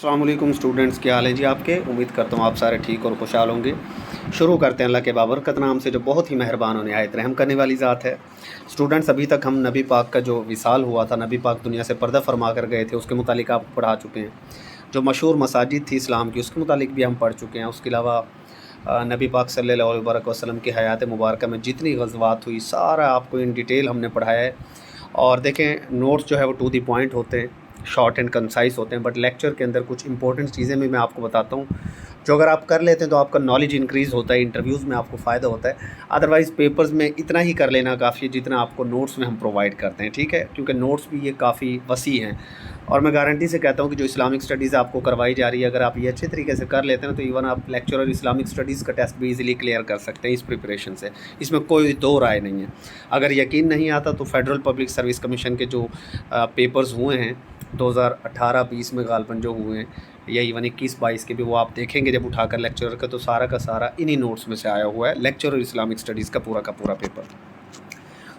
السلام علیکم اسٹوڈنٹس، کیا حال ہے جی؟ آپ کے امید کرتا ہوں آپ سارے ٹھیک اور خوشحال ہوں گے۔ شروع کرتے ہیں اللہ کے بابرکت نام سے جو بہت ہی مہربان و نہایت رحم کرنے والی ذات ہے۔ اسٹوڈنٹس، ابھی تک ہم نبی پاک کا جو وصال ہوا تھا، نبی پاک دنیا سے پردہ فرما کر گئے تھے، اس کے متعلق آپ کو پڑھا چکے ہیں۔ جو مشہور مساجد تھی اسلام کی، اس کے متعلق بھی ہم پڑھ چکے ہیں۔ اس کے علاوہ نبی پاک صلی اللہ علیہ وسلم کی حیات مبارکہ میں جتنی غزوات ہوئی، سارا آپ کو ان ڈیٹیل ہم نے پڑھایا ہے۔ اور دیکھیں، نوٹس جو ہے وہ ٹو دی پوائنٹ ہوتے ہیں، شارٹ اینڈ کنسائز ہوتے ہیں، بٹ لیکچر کے اندر کچھ امپورٹنٹ چیزیں بھی میں آپ کو بتاتا ہوں جو اگر آپ کر لیتے ہیں تو آپ کا نالج انکریز ہوتا ہے، انٹرویوز میں آپ کو فائدہ ہوتا ہے۔ ادروائز پیپرز میں اتنا ہی کر لینا کافی ہے جتنا آپ کو نوٹس میں ہم پرووائڈ کرتے ہیں، ٹھیک ہے؟ کیونکہ نوٹس بھی یہ کافی وسیع ہیں، اور میں گارنٹی سے کہتا ہوں کہ جو اسلامک اسٹڈیز آپ کو کروائی جا رہی ہے، اگر آپ یہ اچھے طریقے سے کر لیتے ہیں تو ایون آپ لیکچرر اسلامک اسٹڈیز کا ٹیسٹ بھی ایزیلی کلیئر کر سکتے ہیں اس پریپریشن سے۔ اس میں کوئی دو رائے نہیں ہے۔ اگر یقین نہیں آتا تو فیڈرل پبلک سروس کمیشن کے جو پیپرز ہوئے ہیں 2018-20 میں غالباً جو ہوئے ہیں، یا ایون 21-22 کے بھی، وہ آپ دیکھیں گے جب اٹھا کر لیکچرر کا، تو سارا کا سارا انہی نوٹس میں سے آیا ہوا ہے، لیکچرر اسلامک اسٹڈیز کا پورا پیپر۔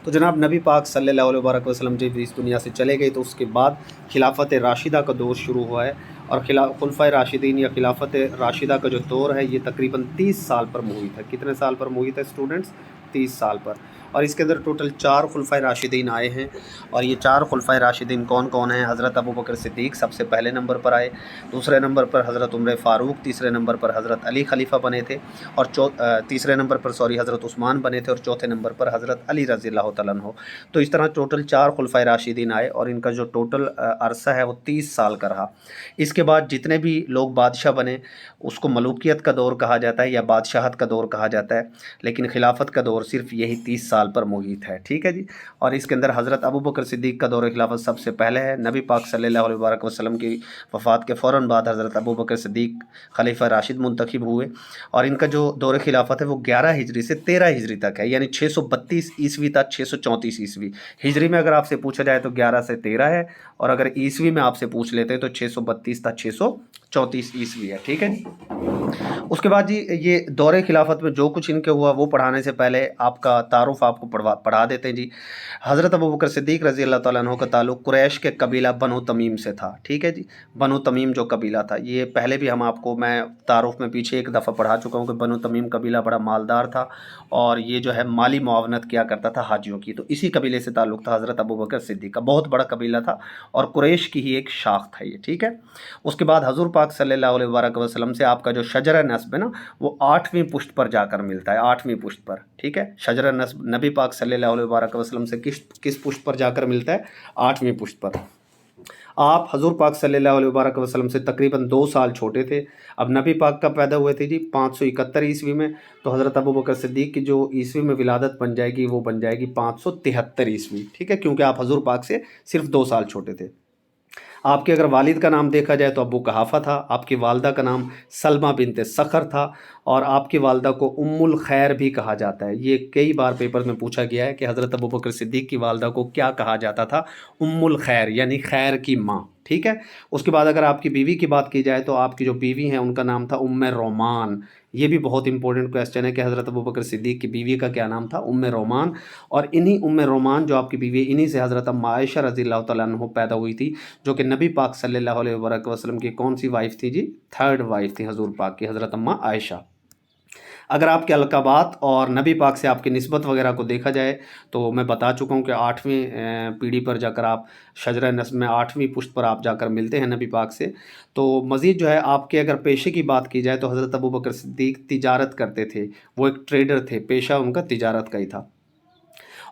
تو جناب نبی پاک صلی اللہ علیہ وسلم جب اس دنیا سے چلے گئے تو اس کے بعد خلافت راشدہ کا دور شروع ہوا ہے، اور خلفائے راشدین یا خلافت راشدہ کا جو دور ہے یہ تقریباً 30 سال پر محیط ہے۔ کتنے سال پر محیط ہے اسٹوڈنٹس؟ 30 سال پر۔ اور اس کے اندر ٹوٹل 4 خلفائے راشدین آئے ہیں، اور یہ 4 خلفائے راشدین کون کون ہیں؟ حضرت ابوبکر صدیق سب سے پہلے نمبر پر آئے، دوسرے نمبر پر حضرت عمر فاروق، تیسرے نمبر پر حضرت علی خلیفہ بنے تھے، اور تیسرے نمبر پر حضرت عثمان بنے تھے، اور چوتھے نمبر پر حضرت علی رضی اللہ تعالیٰ عنہ۔ تو اس طرح ٹوٹل 4 خلفائے راشدین آئے، اور ان کا جو ٹوٹل عرصہ ہے وہ 30 سال کا رہا۔ اس کے بعد جتنے بھی لوگ بادشاہ بنے اس کو ملوکیت کا دور کہا جاتا ہے یا بادشاہت کا دور کہا جاتا ہے، لیکن خلافت کا دور صرف یہی 30 سال پر محیط ہے، ٹھیک ہے جی؟ اور اس کے اندر حضرت ابوبکر صدیق کا دور خلافت سب سے پہلے ہے۔ نبی پاک صلی اللہ علیہ وسلم کی وفات کے فوراً بعد حضرت ابوبکر صدیق خلیفہ راشد منتخب ہوئے، اور ان کا جو دور خلافت ہے وہ 11 ہجری سے 13 ہجری تک ہے، یعنی 632 عیسوی تک 634 عیسوی۔ ہجری میں اگر آپ سے پوچھا جائے تو 11 سے 13 ہے، اور اگر عیسوی میں آپ سے پوچھ لیتے ہیں تو 632 تا 634 عیسوی ہے، ٹھیک ہے جی؟ اس کے بعد جی یہ دور خلافت میں جو کچھ ان کے ہوا وہ پڑھانے سے پہلے آپ کا تعارف آپ کو پڑھا دیتے ہیں جی۔ حضرت ابوبکر صدیق رضی اللہ تعالیٰ عنہ کا تعلق قریش کے قبیلہ بنو تمیم سے تھا، ٹھیک ہے جی؟ بنو تمیم جو قبیلہ تھا، یہ پہلے بھی ہم آپ کو میں تعارف میں پیچھے ایک دفعہ پڑھا چکا ہوں کہ بنو تمیم قبیلہ بڑا مالدار تھا، اور یہ جو ہے مالی معاونت کیا کرتا تھا حاجیوں کی، تو اسی قبیلے سے تعلق تھا حضرت ابوبکر صدیق کا۔ بہت بڑا قبیلہ تھا اور قریش کی ہی ایک شاخ تھا یہ، ٹھیک ہے؟ اس کے بعد حضور پاک صلی اللہ علیہ وسلم سے آپ کا جو شجرہ نسب ہے نا، وہ 8ویں پشت پر جا کر ملتا ہے، 8ویں پشت پر، ٹھیک ہے؟ شجرہ نسب نبی پاک صلی اللہ علیہ وسلم سے کس پشت پر جا کر ملتا ہے؟ 8ویں پشت پر۔ آپ حضور پاک صلی اللہ علیہ وسلم سے تقریباً 2 سال چھوٹے تھے۔ اب نبی پاک کا پیدا ہوئے تھے جی 571 عیسوی میں، تو حضرت ابوبکر صدیق کی جو عیسوی میں ولادت بن جائے گی وہ بن جائے گی 573 عیسوی، ٹھیک ہے؟ کیونکہ آپ حضور پاک سے صرف 2 سال چھوٹے تھے۔ آپ کے اگر والد کا نام دیکھا جائے تو ابو قحافہ تھا، آپ کی والدہ کا نام سلمہ بنت سخر تھا، اور آپ کی والدہ کو ام الخیر بھی کہا جاتا ہے۔ یہ کئی بار پیپر میں پوچھا گیا ہے کہ حضرت ابوبکر صدیق کی والدہ کو کیا کہا جاتا تھا؟ ام الخیر، یعنی خیر کی ماں، ٹھیک ہے؟ اس کے بعد اگر آپ کی بیوی کی بات کی جائے تو آپ کی جو بیوی ہیں ان کا نام تھا ام رومان۔ یہ بھی بہت امپورٹنٹ کویسچن ہے کہ حضرت ابوبکر صدیق کی بیوی کا کیا نام تھا؟ ام رومان۔ اور انہی ام رومان جو آپ کی بیوی، انہی سے حضرت عائشہ رضی اللہ تعالیٰ عنہ پیدا ہوئی تھی، جو کہ نبی پاک صلی اللہ علیہ وسلم کی کون سی وائف تھی جی؟ 3rd وائف تھی حضور پاک کی، حضرت عائشہ۔ اگر آپ کے القابات اور نبی پاک سے آپ کی نسبت وغیرہ کو دیکھا جائے تو میں بتا چکا ہوں کہ 8ویں پیڑھی پر جا کر آپ شجرہ نسب میں 8ویں پشت پر آپ جا کر ملتے ہیں نبی پاک سے۔ تو مزید جو ہے آپ کے اگر پیشے کی بات کی جائے تو حضرت ابوبکر صدیق تجارت کرتے تھے، وہ ایک ٹریڈر تھے، پیشہ ان کا تجارت کا ہی تھا۔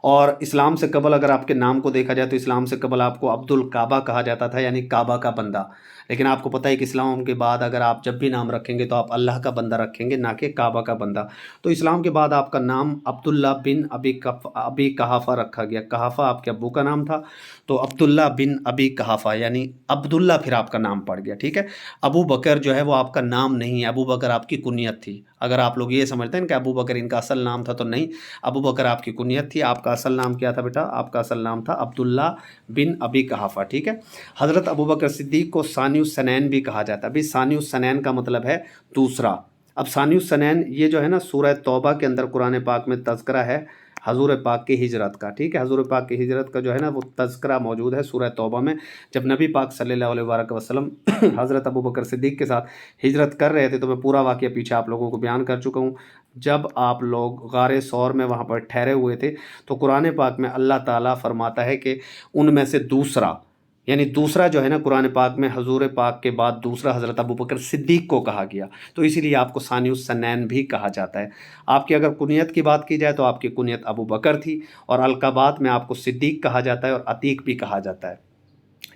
اور اسلام سے قبل اگر آپ کے نام کو دیکھا جائے تو اسلام سے قبل آپ کو عبد الکعبہ کہا جاتا تھا، یعنی کعبہ کا بندہ۔ لیکن آپ کو پتہ ہے کہ اسلام کے بعد اگر آپ جب بھی نام رکھیں گے تو آپ اللہ کا بندہ رکھیں گے، نہ کہ کعبہ کا بندہ۔ تو اسلام کے بعد آپ کا نام عبداللہ بن ابی قحافہ رکھا گیا۔ قحافہ آپ کے ابو کا نام تھا، تو عبداللہ بن ابی قحافہ یعنی عبداللہ پھر آپ کا نام پڑ گیا، ٹھیک ہے؟ ابو بکر جو ہے وہ آپ کا نام نہیں ہے، ابو بکر آپ کی کنیت تھی۔ اگر آپ لوگ یہ سمجھتے ہیں کہ ابو بکر ان کا اصل نام تھا تو نہیں، ابو بکر آپ کی کنیت تھی۔ آپ کا اصل نام کیا تھا بیٹا؟ آپ کا اصل نام تھا عبداللہ بن ابی قحافہ، ٹھیک ہے؟ حضرت ابوبکر صدیق کو ثانی السنین بھی کہا جاتا ہے۔ ابھی ثانی السنین کا مطلب ہے دوسرا۔ اب ثانی السنین یہ جو ہے نا، سورہ توبہ کے اندر قرآن پاک میں تذکرہ ہے हजूर पाक की हिजरत का, ठीक है। हजूर पाक की हिजरत का जो है ना वो तज़किरा मौजूद है सूरह तौबा में। जब नबी पाक सल्लल्लाहु अलैहि वसल्लम हज़रत अबू बकर सिद्दीक़ के साथ हिजरत कर रहे थे, तो मैं पूरा वाक़या पीछे आप लोगों को बयान कर चुका हूँ। जब आप लोग गारे सौर में वहाँ पर ठहरे हुए थे, तो कुरान पाक में अल्लाह ताला फरमाता है कि उनमें से दूसरा, यानी दूसरा जो है ना कुरान पाक में हजूर पाक के बाद दूसरा हज़रत अबू बकर सिद्दीक़ को कहा गया, तो इसीलिए आपको सानिउस सनैन भी कहा जाता है। आपकी अगर कुनियत की बात की जाए तो आपकी कुनियत अबू बकर थी, और अलक़ाबात में आपको सिद्दीक़ कहा जाता है और अतीक भी कहा जाता है,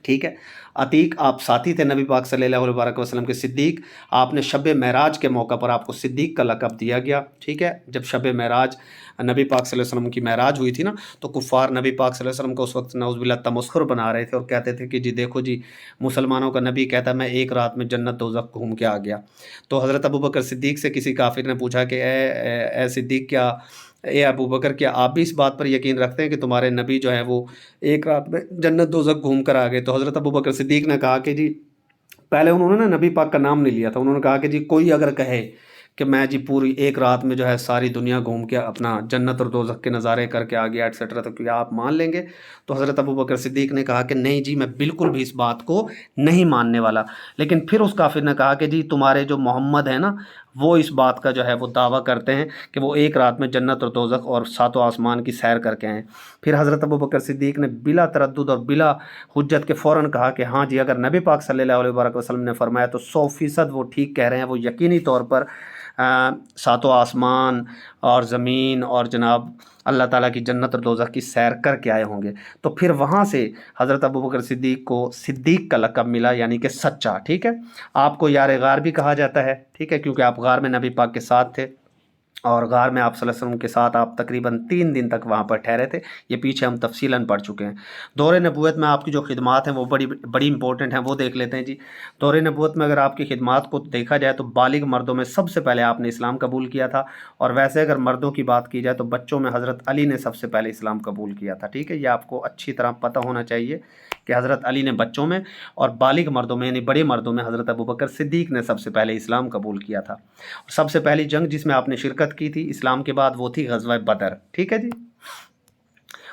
ठीक है। अतीक आप साथी थे नबी पाक सल्लल्लाहु अलैहि वसल्लम के। सिद्दीक़ आपने शब मेराज के मौका पर आपको सिद्दीक़ का लक़ब दिया गया, ठीक है। जब शब मेराज नबी पाक सल्लल्लाहु अलैहि वसल्लम की मेराज हुई थी ना, तो कुफ़ार नबी पाक सल्लल्लाहु अलैहि वसल्लम को उस वक्त नऊज़ुबिल्लाह तमस्खुर बना रहे थे और कहते थे कि जी देखो जी, मुसलमानों का नबी कहता मैं एक रात में जन्नत दोज़ख घूम के आ गया। तो हज़रत अबू बकर सिद्दीक़ से किसी काफिर ने पूछा कि ए सिद्दीक़, क्या ए अबू बकर, क्या आप भी इस बात पर यकीन रखते हैं कि तुम्हारे नबी जो है वो एक रात में जन्नत दोज़ख घूम कर आ गए? तो हज़रत अबू बकर सिद्दीक़ ने कहा कि जी, पहले उन्होंने ना नबी पाक का नाम नहीं लिया था, उन्होंने कहा कि जी कोई अगर कहे कि मैं जी पूरी एक रात में जो है सारी दुनिया घूम के अपना जन्नत और दोज़ख के नज़ारे करके आ गया एटसेट्रा, तो क्या आप मान लेंगे? तो हज़रत अबू बकर सिद्दीक़ ने कहा कि नहीं जी, मैं बिल्कुल भी इस बात को नहीं मानने वाला। लेकिन फिर उस काफिर ने कहा कि जी तुम्हारे जो मोहम्मद है ना, वो इस बात का जो है वो दावा करते हैं कि वो एक रात में जन्नत और दोज़ख और सातों आसमान की सैर करके आए। फिर हज़रत अबू बकर सिद्दीक़ ने बिला तरद्दुद और बिला हुज्जत के फ़ौरन कहा कि हाँ जी, अगर नबी पाक सल्लल्लाहु अलैहि वसल्लम ने फरमाया तो 100% वो ठीक कह रहे हैं, वो यकीनी तौर पर सातों आसमान और ज़मीन और जनाब अल्लाह ताला की जन्नत और दोज़ख की सैर करके आए होंगे। तो फिर वहाँ से हज़रत अबू बकर सिद्दीक़ को सिद्दीक़ का लक़ब मिला, यानी कि सच्चा, ठीक है। आपको यार गार भी कहा जाता है, ठीक है, क्योंकि आप गार में नबी पाक के साथ थे, और गार में आप सल्लल्लाहु अलैहि वसल्लम के साथ आप तकरीबन 3 दिन तक वहाँ पर ठहरे थे। ये पीछे हम तफसीलन पढ़ चुके हैं। दौरे नबूवत में आपकी जो खिदमात हैं वो बड़ी इंपॉर्टेंट हैं, वो देख लेते हैं जी। दौरे नबूवत में अगर आपकी खिदमात को देखा जाए तो बालिग मर्दों में सबसे पहले आपने इस्लाम कबूल किया था, और वैसे अगर मर्दों की बात की जाए तो बच्चों में हज़रत अली ने सबसे पहले इस्लाम कबूल किया था, ठीक है। ये आपको अच्छी तरह पता होना चाहिए कि हज़रत अली ने बच्चों में, और बालिग मर्दों में यानी बड़े मर्दों में हज़रत अबू बकर सिद्दीक़ ने सबसे पहले इस्लाम कबूल किया था। सबसे पहली जंग जिसमें आपने शिरकत की थी इस्लाम के बाद वो थी ग़ज़वा बदर, ठीक है जी।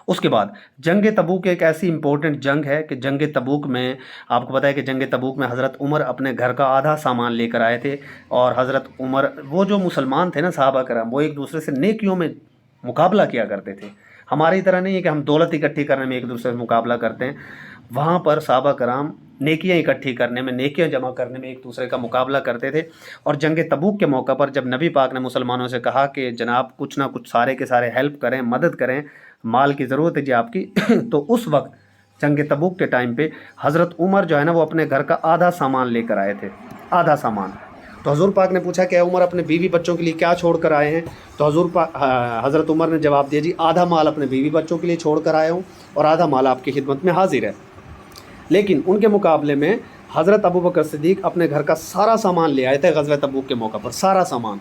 उसके बाद जंग तबूक एक ऐसी इंपॉर्टेंट जंग है कि जंग तबूक में आपको पता है कि जंग तबूक में हज़रत उमर अपने घर का आधा सामान लेकर आए थे, और हज़रत उमर, वो जो मुसलमान थे ना सहाबा करम, वो एक दूसरे से नेकियों में मुकाबला किया करते थे। हमारी तरह नहीं है कि हम दौलत इकट्ठी करने में एक दूसरे से मुकाबला करते हैं। वहाँ पर सहाबा कराम नेकियां इकट्ठी करने में, नेकियां जमा करने में एक दूसरे का मुकाबला करते थे। और जंग तबूक के मौका पर जब नबी पाक ने मुसलमानों से कहा कि जनाब कुछ ना कुछ सारे के सारे हेल्प करें, मदद करें, माल की ज़रूरत है जी आपकी तो उस वक्त जंग तबूक के टाइम पे हज़रत उमर जो है ना वो अपने घर का आधा सामान लेकर आए थे, आधा सामान। तो हजूर पाक ने पूछा कि उमर अपने बीवी बच्चों के लिए क्या छोड़ कर आए हैं? तो हज़रत उमर ने जवाब दिया, जी आधा माल अपने बीवी बच्चों के लिए छोड़ कर आया हूँ और आधा माल आपकी खिदमत में हाजिर है। लेकिन उनके मुकाबले में हज़रत अबू बकर सिद्दीक़ अपने घर का सारा सामान ले आए थे ग़ज़वा तबूक के मौका पर, सारा सामान।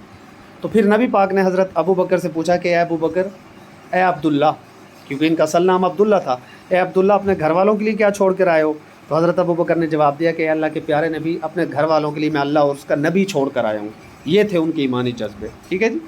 तो फिर नबी पाक ने हज़रत अबू बकर से पूछा कि ए अबू बकर, ए अब्दुल्ला, क्योंकि इनका असल नाम अब्दुल्ला था, ए अब्दुल्ला अपने घर वालों के लिए क्या छोड़ कर आए हो? तो हज़रत अबू बकर ने जवाब दिया कि अल्लाह के प्यारे नबी, अपने घर वालों के लिए मैं अल्लाह और उसका नबी छोड़ कर आया हूँ। ये थे उनके ईमानी जज्बे, ठीक है जी।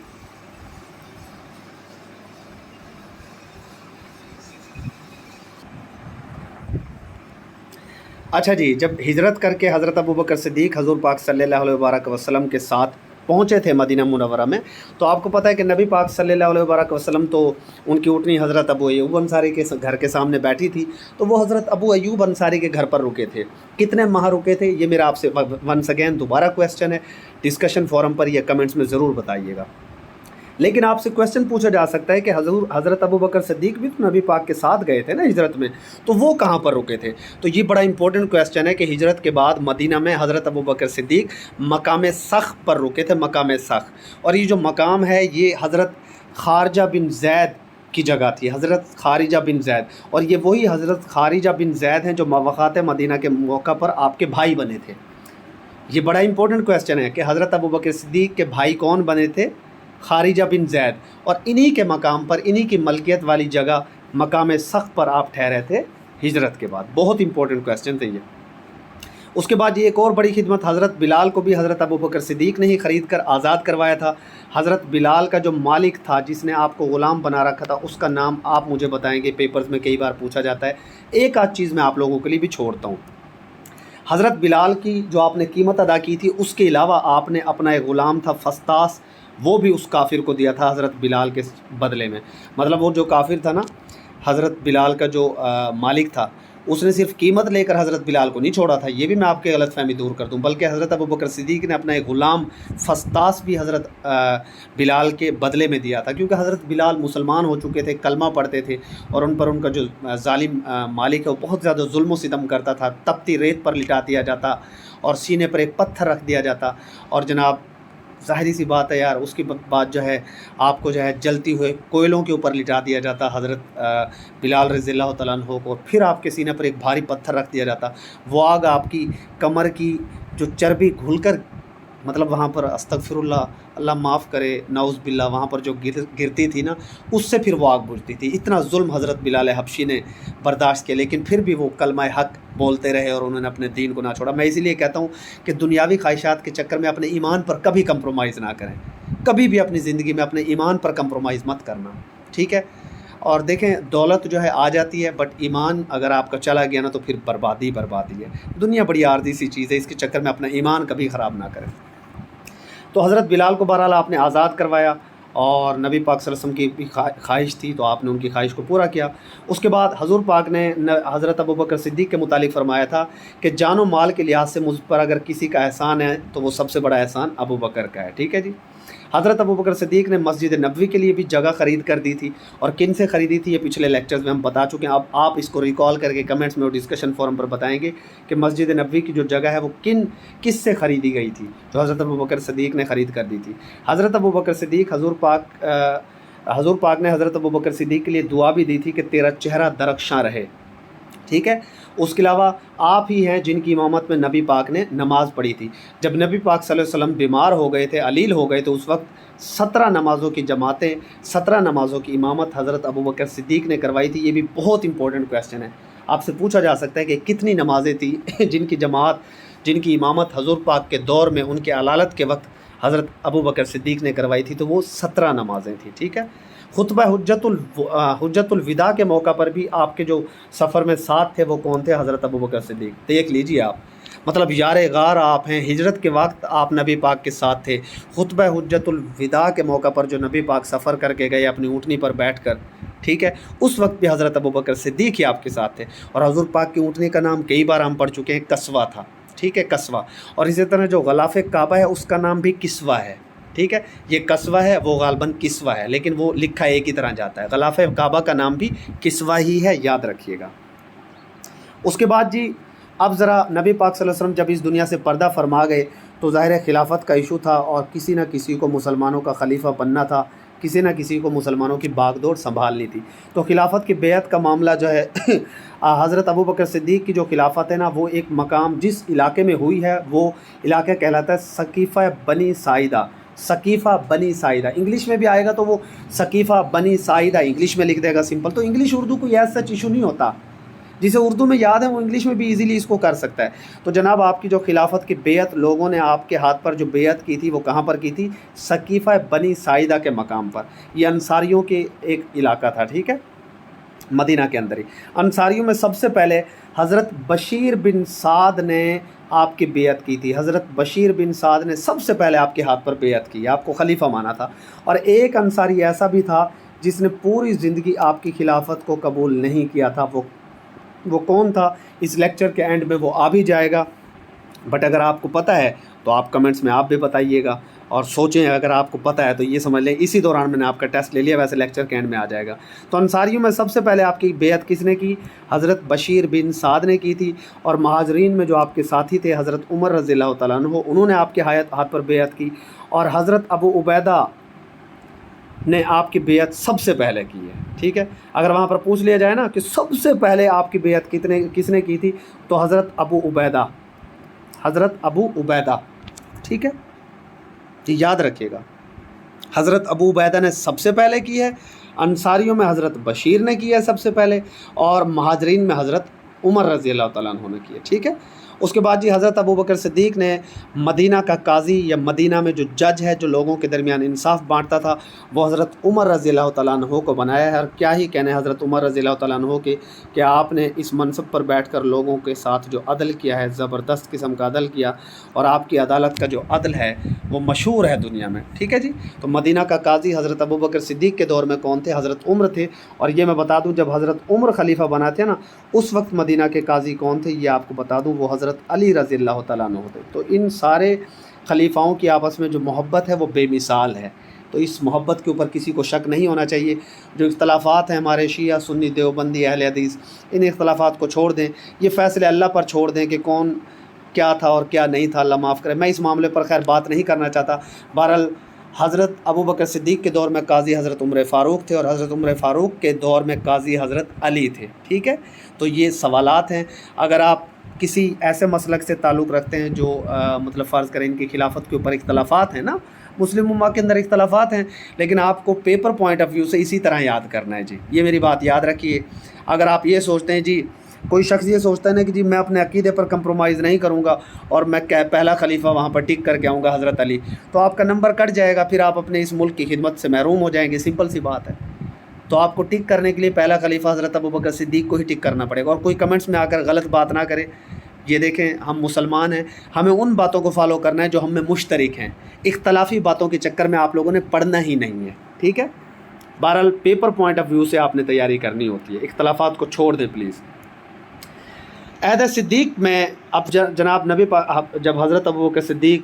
अच्छा जी, जब हिजरत करके हज़रत अबू बकर सिद्दीक़ हज़ूर पाक सल्लल्लाहु अलैहि वसल्लम के साथ पहुँचे थे मदीना मुनव्वरा में, तो आपको पता है कि नबी पाक सल्लल्लाहु अलैहि वसल्लम तो उनकी ऊँटनी हज़रत अबू अय्यूब अंसारी के घर के सामने बैठी थी, तो वो हज़रत अबू अय्यूब अंसारी के घर पर रुके थे। कितने माह रुके थे, ये मेरा आपसे वंस अगेन दोबारा क्वेश्चन है, डिस्कशन फोरम पर या कमेंट्स में ज़रूर बताइएगा। लेकिन आपसे क्वेश्चन पूछा जा सकता है कि हज़रत अबू बकर सिद्दीक़ भी तो नबी पाक के साथ गए थे ना हिजरत में, तो वो कहाँ पर रुके थे? तो ये बड़ा इंपॉर्टेंट क्वेश्चन है कि हिजरत के बाद मदीना में हज़रत अबू बकर सिद्दीक़ मकाम सख पर रुके थे, मकाम सख। और ये जो मकाम है ये हज़रत खारजा बिन ज़ैद की जगह थी, हज़रत खारिजा बिन ज़ैद, और ये वही हज़रत खारिजा बिन ज़ैद हैं जो मवाक़ात मदीना के मौका पर आपके भाई बने थे। ये बड़ा इंपॉर्टेंट क्वेश्चन है कि हज़रत अबू बकर सिद्दीक़ के भाई कौन बने थे? खारिजा बिन ज़ैद। और इन्हीं के मकाम पर, इन्हीं की मलकियत वाली जगह मकाम सख पर आप ठहरे थे हिजरत के बाद। बहुत इंपॉर्टेंट क्वेश्चन थे ये। اس کے بعد یہ ایک اور بڑی خدمت، حضرت بلال کو بھی حضرت ابوبکر صدیق نے ہی خرید کر آزاد کروایا تھا۔ حضرت بلال کا جو مالک تھا، جس نے آپ کو غلام بنا رکھا تھا، اس کا نام آپ مجھے بتائیں گے، پیپرز میں کئی بار پوچھا جاتا ہے۔ ایک آدھ چیز میں آپ لوگوں کے لیے بھی چھوڑتا ہوں۔ حضرت بلال کی جو آپ نے قیمت ادا کی تھی، اس کے علاوہ آپ نے اپنا ایک غلام تھا فستاس، وہ بھی اس کافر کو دیا تھا حضرت بلال کے بدلے میں۔ مطلب وہ جو کافر تھا نا، حضرت بلال کا جو مالک تھا، اس نے صرف قیمت لے کر حضرت بلال کو نہیں چھوڑا تھا، یہ بھی میں آپ کے غلط فہمی دور کر دوں، بلکہ حضرت ابوبکر صدیق نے اپنا ایک غلام فستاس بھی حضرت بلال کے بدلے میں دیا تھا، کیونکہ حضرت بلال مسلمان ہو چکے تھے، کلمہ پڑھتے تھے، اور ان پر ان کا جو ظالم مالک ہے وہ بہت زیادہ ظلم و ستم کرتا تھا، تپتی ریت پر لٹا دیا جاتا اور سینے پر ایک پتھر رکھ دیا جاتا، اور جناب ظاہری سی بات ہے یار، اس کی بات جو ہے آپ کو جو ہے جلتی ہوئے کوئلوں کے اوپر لٹا دیا جاتا حضرت بلال رضی اللہ تعالیٰ عنہ کو، اور پھر آپ کے سینے پر ایک بھاری پتھر رکھ دیا جاتا، وہ آگ آپ کی کمر کی جو چربی گھل کر، مطلب وہاں پر استغفر اللہ، اللہ معاف کرے، نعوذ باللہ، وہاں پر جو گرتی تھی نا، اس سے پھر وہ آگ بجھتی تھی۔ اتنا ظلم حضرت بلال حبشی نے برداشت کیا، لیکن پھر بھی وہ کلمہ حق بولتے رہے اور انہوں نے اپنے دین کو نہ چھوڑا۔ میں اسی لیے کہتا ہوں کہ دنیاوی خواہشات کے چکر میں اپنے ایمان پر کبھی کمپرومائز نہ کریں، کبھی بھی اپنی زندگی میں اپنے ایمان پر کمپرومائز مت کرنا، ٹھیک ہے؟ اور دیکھیں، دولت جو ہے آ جاتی ہے، بٹ ایمان اگر آپ کا چلا گیا نا تو پھر بربادی ہے۔ دنیا بڑی عارضی سی چیز ہے، اس کے چکر میں اپنا ایمان کبھی خراب نہ کریں۔ تو حضرت بلال کو بہرحال آپ نے آزاد کروایا، اور نبی پاک صلی اللہ علیہ وسلم کی بھی خواہش تھی تو آپ نے ان کی خواہش کو پورا کیا۔ اس کے بعد حضور پاک نے حضرت ابوبکر صدیق کے متعلق فرمایا تھا کہ جان و مال کے لحاظ سے مجھ پر اگر کسی کا احسان ہے تو وہ سب سے بڑا احسان ابوبکر کا ہے، ٹھیک ہے جی۔ حضرت ابوبکر صدیق نے مسجد نبوی کے لیے بھی جگہ خرید کر دی تھی، اور کن سے خریدی تھی یہ پچھلے لیکچرز میں ہم بتا چکے ہیں۔ اب آپ اس کو ریکال کر کے کمنٹس میں اور ڈسکشن فورم پر بتائیں گے کہ مسجد نبوی کی جو جگہ ہے وہ کس سے خریدی گئی تھی، جو حضرت ابوبکر صدیق نے خرید کر دی تھی۔ حضرت ابوبکر صدیق حضور پاک نے حضرت ابوبکر صدیق کے لیے دعا بھی دی تھی کہ تیرا چہرہ درخشاں رہے، ٹھیک ہے۔ اس کے علاوہ آپ ہی ہیں جن کی امامت میں نبی پاک نے نماز پڑھی تھی۔ جب نبی پاک صلی اللہ علیہ وسلم بیمار ہو گئے تھے، علیل ہو گئے، تو اس وقت 17 نمازوں کی جماعتیں، 17 نمازوں کی امامت حضرت ابوبکر صدیق نے کروائی تھی۔ یہ بھی بہت امپورٹنٹ کویسچن ہے، آپ سے پوچھا جا سکتا ہے کہ کتنی نمازیں تھیں جن کی امامت حضور پاک کے دور میں ان کے علالت کے وقت حضرت ابوبکر صدیق نے کروائی تھی، تو وہ 17 نمازیں تھیں، ٹھیک ہے۔ خطبہ حجت الوداع کے موقع پر بھی آپ کے جو سفر میں ساتھ تھے وہ کون تھے؟ حضرت ابوبکر صدیق۔ دیکھ لیجیے آپ، مطلب یار غار آپ ہیں، ہجرت کے وقت آپ نبی پاک کے ساتھ تھے، خطبہ حجت الوداع کے موقع پر جو نبی پاک سفر کر کے گئے اپنی اونٹنی پر بیٹھ کر، ٹھیک ہے، اس وقت بھی حضرت ابوبکر صدیق ہی آپ کے ساتھ تھے۔ اور حضور پاک کی اونٹنی کا نام کئی بار ہم پڑھ چکے ہیں، کسوہ تھا، ٹھیک ہے، کسوہ۔ اور اسی طرح جو غلاف کعبہ ہے اس کا نام بھی کسوہ ہے، ٹھیک ہے۔ یہ کسوہ ہے، وہ غالباً کسوہ ہے، لیکن وہ لکھا ایک ہی طرح جاتا ہے۔ غلاف کعبہ کا نام بھی کسوہ ہی ہے، یاد رکھیے گا۔ اس کے بعد جی، اب ذرا نبی پاک صلی اللہ علیہ وسلم جب اس دنیا سے پردہ فرما گئے تو ظاہر خلافت کا ایشو تھا، اور کسی نہ کسی کو مسلمانوں کا خلیفہ بننا تھا، کسی نہ کسی کو مسلمانوں کی باغ دوڑ سنبھالنی تھی۔ تو خلافت کی بیعت کا معاملہ جو ہے حضرت ابوبکر صدیق کی جو خلافت ہے نا، وہ ایک مقام جس علاقے میں ہوئی ہے وہ علاقہ کہلاتا ہے سقیفہ بنی ساعدہ۔ سقیفہ بنی ساعدہ انگلش میں بھی آئے گا تو وہ سقیفہ بنی ساعدہ انگلش میں لکھ دے گا سمپل، تو انگلش اردو کوئی ایسا ایشو نہیں ہوتا، جسے اردو میں یاد ہے وہ انگلش میں بھی ایزیلی اس کو کر سکتا ہے۔ تو جناب آپ کی جو خلافت کی بیعت لوگوں نے آپ کے ہاتھ پر جو بیعت کی تھی وہ کہاں پر کی تھی؟ سقیفہ بنی ساعدہ کے مقام پر۔ یہ انصاریوں کے ایک علاقہ تھا، ٹھیک ہے، مدینہ کے اندر ہی۔ انصاریوں میں سب سے پہلے حضرت بشیر بن سعد نے آپ کی بیعت کی تھی۔ حضرت بشیر بن سعد نے سب سے پہلے آپ کے ہاتھ پر بیعت کی، آپ کو خلیفہ مانا تھا۔ اور ایک انصاری ایسا بھی تھا جس نے پوری زندگی آپ کی خلافت کو قبول نہیں کیا تھا، وہ کون تھا؟ اس لیکچر کے اینڈ میں وہ آ بھی جائے گا، بٹ اگر آپ کو پتہ ہے تو آپ کمنٹس میں آپ بھی بتائیے گا، اور سوچیں اگر آپ کو پتہ ہے تو یہ سمجھ لیں اسی دوران میں نے آپ کا ٹیسٹ لے لیا، ویسے لیکچر کے اینڈ میں آ جائے گا۔ تو انصاریوں میں سب سے پہلے آپ کی بیعت کس نے کی؟ حضرت بشیر بن سعد نے کی تھی۔ اور مہاجرین میں جو آپ کے ساتھی تھے حضرت عمر رضی اللہ تعالیٰ عنہ، انہوں نے آپ کے ہاتھ پر بیعت کی۔ اور حضرت ابو عبیدہ نے آپ کی بیعت سب سے پہلے کی ہے، ٹھیک ہے۔ اگر وہاں پر پوچھ لیا جائے نا کہ سب سے پہلے آپ کی بیعت کس نے کی تھی، تو حضرت ابو عبیدہ، ٹھیک ہے جی، یاد رکھیے گا، حضرت ابو عبیدہ نے سب سے پہلے کی ہے۔ انصاریوں میں حضرت بشیر نے کی ہے سب سے پہلے، اور مہاجرین میں حضرت عمر رضی اللہ تعالیٰ عنہ نے کی ہے، ٹھیک ہے۔ उसके बाद जी हज़रत अबू बकर सिद्दीक़ ने मदीना का काजी या मदीना में जो जज है, जो लोगों के दरमियान इंसाफ बांटता था, वो हज़रत उमर रज़ियल्लाहु तआला अन्हु को बनाया है। और क्या ही कहने हज़रत उमर रज़ियल्लाहु तआला अन्हु के कि आपने इस मनसब पर बैठकर लोगों के साथ जो अदल किया है, ज़बरदस्त किस्म का अदल किया, और आपकी अदालत का जो अदल है वो मशहूर है दुनिया में। ठीक है जी। तो मदीना का काजी हज़रत अबू बकर सिद्दीक़ के दौर में कौन थे? हज़रत उम्र थे। और ये मैं बता दूं, जब हज़रत उम्र खलीफा बनाते हैं ना, उस वक्त मदीना के काजी कौन थे ये आपको बता दूं, वो हज़रत अली रज़ियल्लाहु तआला अन्हु थे। तो इन सारे खलीफाओं की आपस में जो मोहब्बत है वो बेमिसाल है। तो इस मोहब्बत के ऊपर किसी को शक नहीं होना चाहिए। जो इख्तलाफात हैं हमारे शिया सुन्नी देवबंदी अहले हदीस, इन इख्तलाफात को छोड़ दें, ये फ़ैसले अल्लाह पर छोड़ दें कि कौन क्या था और क्या नहीं था, अल्लाह माफ़ करे। मैं इस मामले पर खैर बात नहीं करना चाहता। बहरहाल हज़रत अबू बकर सिद्दीक़ के दौर में काजी हज़रत उमर फ़ारूक थे, और हज़रत उमर फ़ारूक के दौर में काजी हज़रत अली थे। ठीक है। तो ये सवालात हैं। अगर आप किसी ऐसे मसलक से ताल्लुक़ रखते हैं जो मतलब फ़र्ज़ करें इनकी खिलाफत के ऊपर इख्तलाफात हैं ना, मुस्लिम उम्मा के अंदर इख्तलाफात हैं, लेकिन आपको पेपर पॉइंट ऑफ व्यू से इसी तरह याद करना है जी। ये मेरी बात याद रखिए। अगर आप ये सोचते हैं जी, कोई शख्स ये सोचता है ना कि जी मैं अपने अकीदे पर कंप्रोमाइज़ नहीं करूँगा और मैं पहला खलीफा वहाँ पर टिक करके आऊँगा हज़रत अली, तो आपका नंबर कट जाएगा, फिर आप अपने इस मुल्क की खिदमत से महरूम हो जाएंगे। सिंपल सी बात है। तो आपको टिक करने के लिए पहला खलीफा हज़रत अबू बकर सिद्दीक़ को ही टिक करना पड़ेगा। और कोई कमेंट्स में आकर गलत बात ना करे। ये देखें, हम मुसलमान हैं, हमें उन बातों को फॉलो करना है जो हम में मुश्तरक हैं। इख्तलाफी बातों के चक्कर में आप लोगों ने पढ़ना ही नहीं है। ठीक है। बहरहाल पेपर पॉइंट ऑफ व्यू से आपने तैयारी करनी होती है, इख्तलाफात को छोड़ दें प्लीज़। अहद सिद्दीक़ में अब जनाब नबी जब हज़रत अबू बकर सिद्दीक़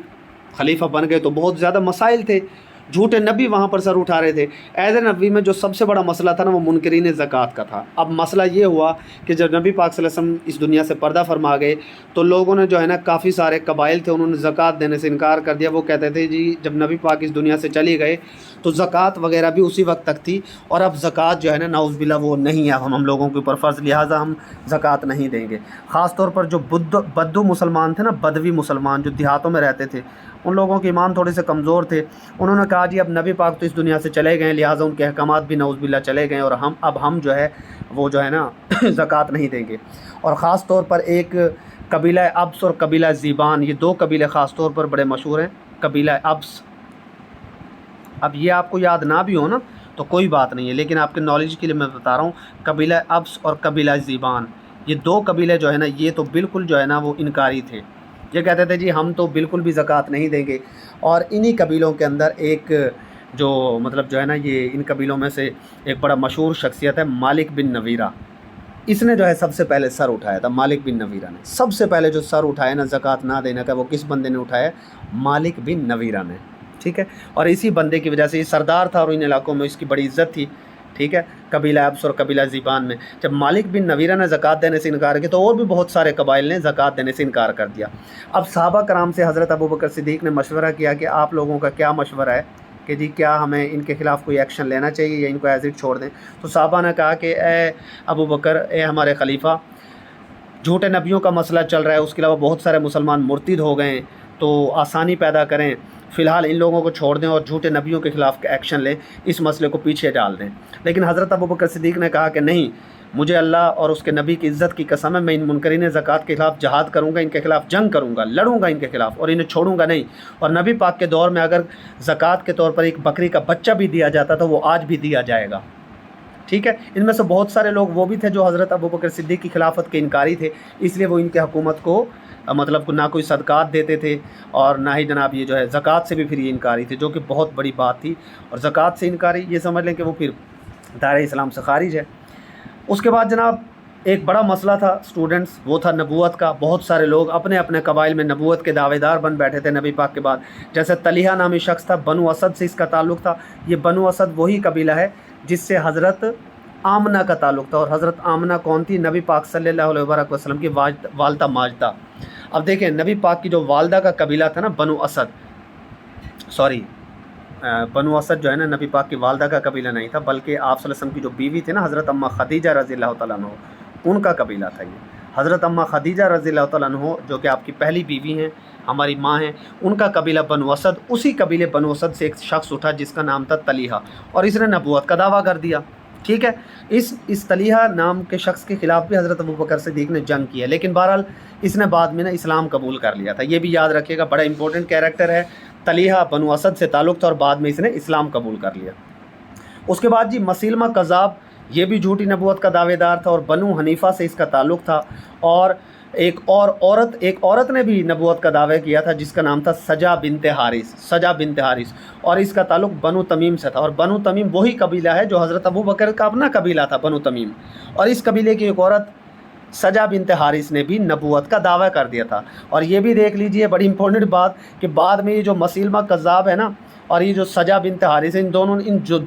खलीफा बन गए तो बहुत ज़्यादा मसाइल थे। झूठे नबी वहाँ पर सर उठा रहे थे। अहद नबी में जो सबसे बड़ा मसला था ना, वो मुनकरीन ज़कात का था। अब मसला ये हुआ कि जब नबी पाक सल्लल्लाहु अलैहि वसल्लम इस दुनिया से पर्दा फरमा गए तो लोगों ने जो है ना, काफ़ी सारे कबाइल थे, उन्होंने ज़कात देने से इनकार कर दिया। वो कहते थे जी जब नबी पाक इस दुनिया से चली गए तो ज़कात वगैरह भी उसी वक्त तक थी, और अब ज़कात जो है ना, नाउज़ बिल्लाह वो नहीं है हम लोगों के ऊपर फ़र्ज़, लिहाजा हम ज़कात नहीं देंगे। ख़ास तौर पर जो बद्दू मुसलमान थे ना, बदवी मुसलमान जो देहातों में रहते थे, उन लोगों के ईमान थोड़े से कमज़ोर थे। उन्होंने कहा जी अब नबी पाक तो इस दुनिया से चले गए, लिहाजा उनके अहकामात भी नाउज़ बिल्लाह चले गए, और हम जो है वो जो है ना ज़कात नहीं देंगे। और ख़ास तौर पर एक कबीला अब्स और कबीला ज़ीबान, ये दो कबीले ख़ास तौर पर बड़े मशहूर हैं। कबीला अब्स, अब ये आपको याद ना भी हो ना तो कोई बात नहीं है, लेकिन आपके नॉलेज के लिए मैं बता रहा हूँ, कबीला अब्स और कबीला ज़ीबान, ये दो कबीले जो है ना, ये तो बिल्कुल जो है ना वो इनकारी थे। ये कहते थे जी हम तो बिल्कुल भी ज़कात नहीं देंगे। और इन्हीं कबीलों के अंदर एक जो मतलब जो है ना, ये इन कबीलों में से एक बड़ा मशहूर शख्सियत है मालिक बिन नवीरा। इसने जो है सबसे पहले सर उठाया था। मालिक बिन नवीरा ने सबसे पहले जो सर उठाया ना ज़कात ना देने का, वो किस बंदे ने उठाया? मालिक बिन नवीरा ने। ठीक है। और इसी बंदे की वजह से ये सरदार था और इन इलाकों में इसकी बड़ी इज़्ज़त थी। ठीक है। कबीला अब्स और कबीला ज़ीबान में जब मालिक बिन नवीरा ने ज़कात देने से इनकार किया तो और भी बहुत सारे कबाइल ने ज़कात देने से इनकार कर दिया। अब सहाबा कराम से हज़रत अबू बकर सिद्दीक़ ने मशवरा किया कि आप लोगों का क्या मशवरा है कि जी क्या हमें इनके ख़िलाफ़ कोई एक्शन लेना चाहिए या इनको एज़ इट छोड़ दें। तो सहाबा ने कहा कि ए अबू बकर, ए हमारे खलीफा, झूठे नबियों का मसला चल रहा है, उसके अलावा बहुत सारे मुसलमान मुर्तिद हो गए हैं, तो आसानी पैदा करें, फ़िलहाल इन लोगों को छोड़ दें और झूठे नबियों के ख़िलाफ़ एक्शन लें, इस मसले को पीछे डाल दें। लेकिन हज़रत अबू बकर सिद्दीक़ ने कहा कि नहीं, मुझे अल्लाह और उसके नबी की इज़्ज़त की कसम है, मैं इन मुनकरीन ज़कात के ख़िलाफ़ जहाद करूँगा, इनके ख़िलाफ़ जंग करूँगा, लड़ूँगा इनके ख़िलाफ़ और इन्हें छोड़ूँगा नहीं। और नबी पाक के दौर में अगर ज़कात के तौर पर एक बकरी का बच्चा भी दिया जाता तो वो आज भी दिया जाएगा। ठीक है। इनमें से बहुत सारे लोग वो भी थे जो हज़रत अबू बकर सिद्दीक़ की खिलाफत के इनकारी थे, इसलिए वो इनके हुकूमत को मतलब ना कोई सदक़ात देते थे और ना ही जनाब ये जो है ज़कात से भी फिर ये इनकारी थे, जो कि बहुत बड़ी बात थी। और ज़कात से इनकारी ये समझ लें कि वो फिर दायरे इस्लाम से खारिज है। उसके बाद जनाब एक बड़ा मसला था स्टूडेंट्स, वो था नबूवत का। बहुत सारे लोग अपने अपने कबाइल में नबूवत के दावेदार बन बैठे थे नबी पाक के बाद। जैसे तलीहा नामी शख्स था, बनु असद से इसका ताल्लुक़ था। ये बनु असद वही कबीला है जिससे हज़रत आमना का ताल्लुक़ था। और हज़रत आमना कौन थी? नबी पाक सल्लल्लाहु अलैहि वसल्लम की वालदा माजदा। अब देखें, नबी पाक की जो वालदा का कबीला था ना बनु असद, बनु असद जो है ना नबी पाक की वालदा का कबीला नहीं था, बल्कि आप सल्लल्लाहु अलैहि वसल्लम की जो बीवी थी ना हज़रत अम्मा खदीजा रज़ियल्लाहु तआला अन्हा, उनका कबीला था ये। हज़रत अम्मा खदीजा रज़ियल्लाहु तआला अन्हा जो कि आपकी पहली बीवी हैं, हमारी माँ हैं, उनका कबीला बनु असद। उसी कबीले बनु असद से एक शख्स उठा जिसका नाम था तलीहा, और इसने नबूवत का दावा कर दिया। ٹھیک ہے. اس طلیحہ نام کے شخص کے خلاف بھی حضرت ابوبکر صدیق نے جنگ کی ہے، لیکن بہرحال اس نے بعد میں نا اسلام قبول کر لیا تھا. یہ بھی یاد رکھیے گا، بڑا امپورٹنٹ کیریکٹر ہے. طلیحہ بنو اسد سے تعلق تھا اور بعد میں اس نے اسلام قبول کر لیا. اس کے بعد جی مسیلمہ کذاب، یہ بھی جھوٹی نبوت کا دعوے دار تھا اور بنو حنیفہ سے اس کا تعلق تھا. اور ایک عورت نے بھی نبوت کا دعویٰ کیا تھا جس کا نام تھا سجا بنت حارث، اور اس کا تعلق بنو تمیم سے تھا. اور بنو تمیم وہی قبیلہ ہے جو حضرت ابوبکر کا اپنا قبیلہ تھا، بنو تمیم. اور اس قبیلے کی ایک عورت سجا بنت حارث نے بھی نبوت کا دعویٰ کر دیا تھا. اور یہ بھی دیکھ لیجئے بڑی امپورٹنٹ بات کہ بعد میں یہ جو مسیلمہ کذاب ہے نا اور یہ جو سجا بنت حارث، ان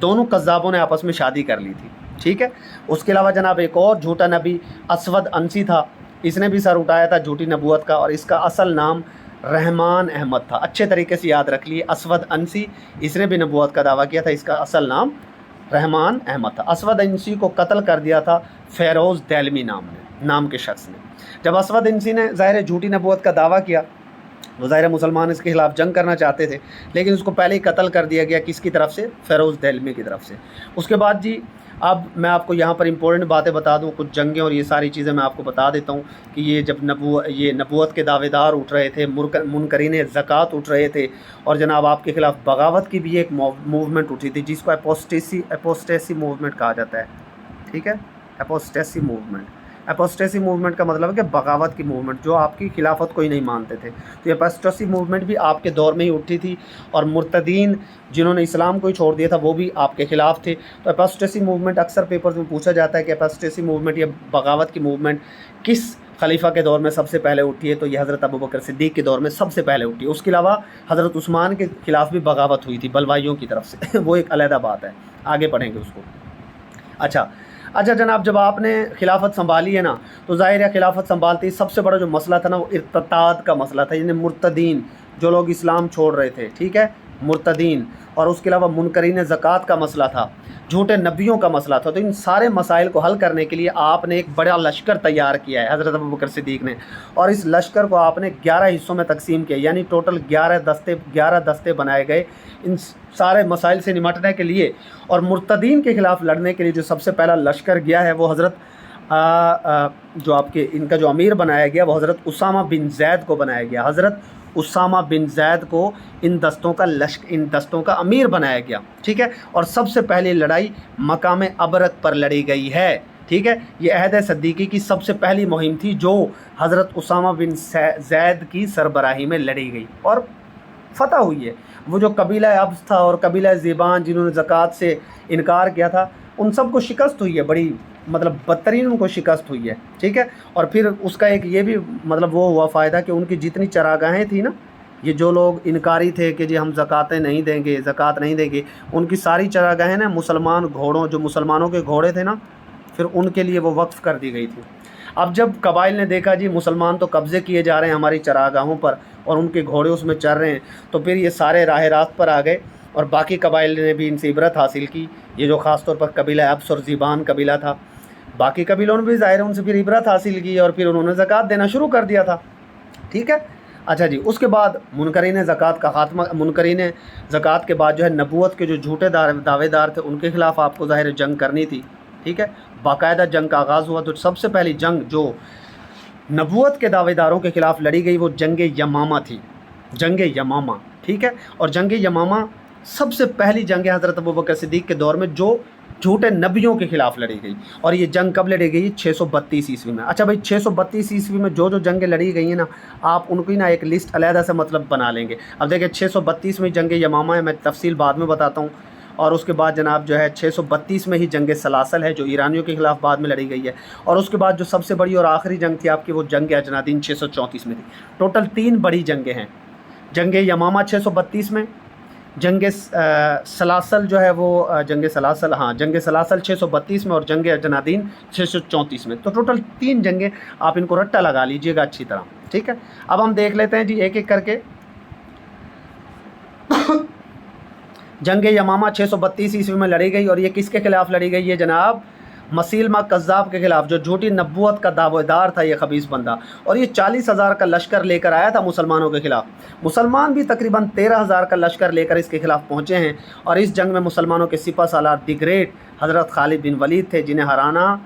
دونوں کذابوں نے آپس میں شادی کر لی تھی. ٹھیک ہے. اس کے علاوہ جناب ایک اور جھوٹا نبی اسود انسی تھا، اس نے بھی سر اٹھایا تھا جھوٹی نبوت کا، اور اس کا اصل نام رحمان احمد تھا. اچھے طریقے سے یاد رکھ لیے، اسود انسی، اس نے بھی نبوت کا دعویٰ کیا تھا، اس کا اصل نام رحمان احمد تھا. اسود انسی کو قتل کر دیا تھا فیروز دہلوی نام کے شخص نے. جب اسود انسی نے ظاہر جھوٹی نبوت کا دعویٰ کیا، وہ ظاہر مسلمان اس کے خلاف جنگ کرنا چاہتے تھے، لیکن اس کو پہلے ہی قتل کر دیا گیا. کس کی طرف سے؟ فیروز دہلوی کی طرف سے. اس کے بعد جی اب میں آپ کو یہاں پر امپورٹنٹ باتیں بتا دوں، کچھ جنگیں اور یہ ساری چیزیں میں آپ کو بتا دیتا ہوں کہ یہ جب نبوت کے دعوے دار اٹھ رہے تھے، منکرین زکوٰۃ اٹھ رہے تھے، اور جناب آپ کے خلاف بغاوت کی بھی ایک موومنٹ اٹھی تھی جس کو اپوسٹیسی موومنٹ کہا جاتا ہے. ٹھیک ہے. اپوسٹیسی موومنٹ کا مطلب ہے کہ بغاوت کی موومنٹ، جو آپ کی خلافت کو ہی نہیں مانتے تھے. تو یہ اپوسٹیسی موومنٹ بھی آپ کے دور میں ہی اٹھی تھی، اور مرتدین جنہوں نے اسلام کو ہی چھوڑ دیا تھا وہ بھی آپ کے خلاف تھے. تو اپوسٹیسی موومنٹ اکثر پیپرز میں پوچھا جاتا ہے کہ اپوسٹیسی موومنٹ یا بغاوت کی موومنٹ کس خلیفہ کے دور میں سب سے پہلے اٹھی ہے؟ تو یہ حضرت ابوبکر صدیق کے دور میں سب سے پہلے اٹھی ہے. اس کے علاوہ حضرت عثمان کے خلاف بھی بغاوت ہوئی تھی بلوائیوں کی طرف سے وہ ایک علیحدہ بات ہے، آگے پڑھیں گے اس کو. اچھا جناب، جب آپ نے خلافت سنبھالی ہے نا تو ظاہر ہے خلافت سنبھالتے ہی سب سے بڑا جو مسئلہ تھا نا وہ ارتداد کا مسئلہ تھا، یعنی مرتدین جو لوگ اسلام چھوڑ رہے تھے. ٹھیک ہے. مرتدین، اور اس کے علاوہ منکرین زکوٰۃ کا مسئلہ تھا، جھوٹے نبیوں کا مسئلہ تھا. تو ان سارے مسائل کو حل کرنے کے لیے آپ نے ایک بڑا لشکر تیار کیا ہے حضرت ابوبکر صدیق نے، اور اس لشکر کو آپ نے 11 حصوں میں تقسیم کیا، یعنی ٹوٹل 11 دستے بنائے گئے ان سارے مسائل سے نمٹنے کے لیے. اور مرتدین کے خلاف لڑنے کے لیے جو سب سے پہلا لشکر گیا ہے وہ حضرت جو آپ کے ان کا جو امیر بنایا گیا وہ حضرت اسامہ بن زید کو بنایا گیا. حضرت اسامہ بن زید کو ان دستوں کا امیر بنایا گیا. ٹھیک ہے. اور سب سے پہلی لڑائی مقام ابرک پر لڑی گئی ہے. ٹھیک ہے. یہ عہد صدیقی کی سب سے پہلی مہم تھی جو حضرت اسامہ بن زید کی سربراہی میں لڑی گئی اور فتح ہوئی ہے. وہ جو قبیلہ ابس تھا اور قبیلہ زیبان جنہوں نے زکوٰۃ سے انکار کیا تھا، ان سب کو شکست ہوئی ہے، بڑی بدترین ان کو شکست ہوئی ہے. ٹھیک ہے. اور پھر اس کا ایک یہ بھی وہ ہوا فائدہ کہ ان کی جتنی چراگاہیں تھیں نا، یہ جو لوگ انکاری تھے کہ جی ہم زکوٰۃ نہیں دیں گے، ان کی ساری چراگاہیں نا مسلمانوں کے گھوڑے تھے نا، پھر ان کے لیے وہ وقف کر دی گئی تھی. اب جب قبائل نے دیکھا جی مسلمان تو قبضے کیے جا رہے ہیں ہماری چراگاہوں پر اور ان کے گھوڑے اس میں چر رہے ہیں، تو پھر یہ سارے راہ راست پر آ گئے اور باقی قبائل نے بھی ان سے عبرت حاصل کی. یہ جو خاص طور پر قبیلہ ابس اور زیبان قبیلہ تھا، باقی قبیلوں نے بھی ظاہر ان سے پھر عبرت حاصل کی اور پھر انہوں نے زکوٰۃ دینا شروع کر دیا تھا. ٹھیک ہے. اچھا جی، اس کے بعد منکرین زکوٰۃ کا خاتمہ، منکرین زکوٰۃ کے بعد جو ہے نبوت کے جو جھوٹے دعوے دار تھے ان کے خلاف آپ کو ظاہر جنگ کرنی تھی. ٹھیک ہے. باقاعدہ جنگ کا آغاز ہوا. تو سب سے پہلی جنگ جو نبوت کے دعوے داروں کے خلاف لڑی گئی وہ جنگ یمامہ تھی. جنگ یمامہ. ٹھیک ہے. اور جنگ یمامہ سب سے پہلی جنگ ہے حضرت ابوبکر صدیق کے دور میں جو جھوٹے نبیوں کے خلاف لڑی گئی. اور یہ جنگ کب لڑی گئی؟ 632 عیسوی میں. اچھا بھائی، 632 عیسوی میں جو جنگیں لڑی گئی ہیں نا، آپ ان کی نا ایک لسٹ علیحدہ سے بنا لیں گے. اب دیکھیں 632 میں جنگ یمامہ ہے، میں تفصیل بعد میں بتاتا ہوں. اور اس کے بعد جناب جو ہے 632 میں ہی جنگ سلاسل ہے جو ایرانیوں کے خلاف بعد میں لڑی گئی ہے. اور اس کے بعد جو سب سے بڑی اور آخری جنگ تھی آپ کی وہ جنگ اجنادین 634 میں تھی. ٹوٹل 3 بڑی جنگیں ہیں. جنگ یمامہ 632 میں، جنگ سلاسل جو ہے وہ جنگ سلاسل 632 میں، اور جنگ اجنادین 634 میں. تو ٹوٹل 3 جنگیں، آپ ان کو رٹا لگا لیجئے گا اچھی طرح. ٹھیک ہے. اب ہم دیکھ لیتے ہیں جی ایک ایک کر کے. جنگ یمامہ 632 عیسوی میں لڑی گئی اور یہ کس کے خلاف لڑی گئی ہے جناب؟ मसीलमा कज़्ज़ाब के खिलाफ, जो झूठी नबूवत का दावेदार था ये खबीस बंदा, और ये 40,000 का लश्कर लेकर आया था मुसलमानों के खिलाफ। मुसलमान भी तकरीबन 13,000 का लश्कर लेकर इसके खिलाफ पहुँचे हैं, और इस जंग में मुसलमानों के सिपह सालार द ग्रेट हज़रत खालिद बिन वलीद थे, जिन्हें हराना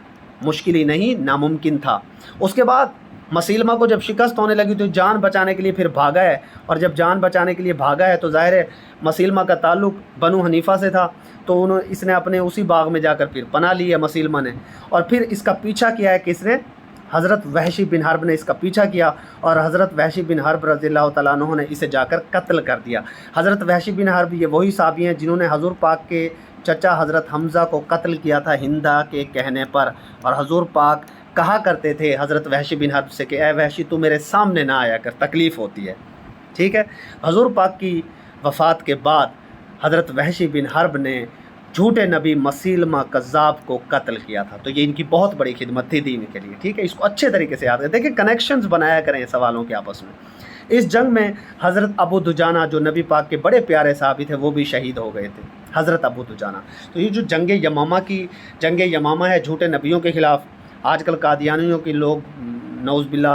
मुश्किल ही नहीं नामुमकिन था। उसके बाद मसीलमा को जब शिकस्त होने लगी तो जान बचाने के लिए फिर भागा है, और जब जान बचाने के लिए भागा है तो ज़ाहिर है मसीलमा का ताल्लुक़ बनु हनीफ़ा से था, तो इसने अपने उसी बाग में जाकर फिर पनाह ली है मसीलमा ने, और फिर इसका पीछा किया है किसने? हज़रत वहशी बिन हर्ब ने इसका पीछा किया, और हज़रत वहशी बिन हर्ब रज़ियल्लाहु तआला अन्हु ने इसे जाकर कत्ल कर दिया। हज़रत वहशी बिन हर्ब ये वही साहबी हैं जिन्होंने हज़ूर पाक के चचा हज़रत हमज़ा को कत्ल किया था हिंदा के कहने पर, और हज़ूर पाक कहा करते थे हज़रत वहशी बिन हर्ब से कि ए वहशी तू मेरे सामने ना आया कर, तकलीफ़ होती है। ठीक है, हज़ूर पाक की वफ़ात के बाद हज़रत वहशी बिन हर्ब ने झूठे नबी मसीलमा कज़्ज़ाब को कत्ल किया था। तो ये इनकी बहुत बड़ी खिदमत थी दीन के लिए। ठीक है, इसको अच्छे तरीके से याद करें। देखिए कनेक्शंस बनाया करें सवालों के आपस में। इस जंग में हज़रत अबू दुजाना जो नबी पाक के बड़े प्यारे साहबी थे वो भी शहीद हो गए थे, हज़रत अबू दुजाना। तो ये जो जंग यमामा है झूठे नबियों के ख़िलाफ़, आजकल कादियानियों के लोग नौज़ बिल्ला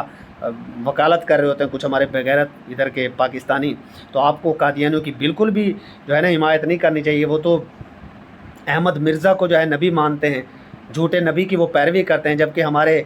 वकालत कर रहे होते हैं कुछ हमारे बेगैरत इधर के पाकिस्तानी, तो आपको कादियानियों की बिल्कुल भी जो है ना हिमायत नहीं करनी चाहिए। वो तो अहमद मिर्ज़ा को जो है नबी मानते हैं, झूठे नबी की वो पैरवी करते हैं, जबकि हमारे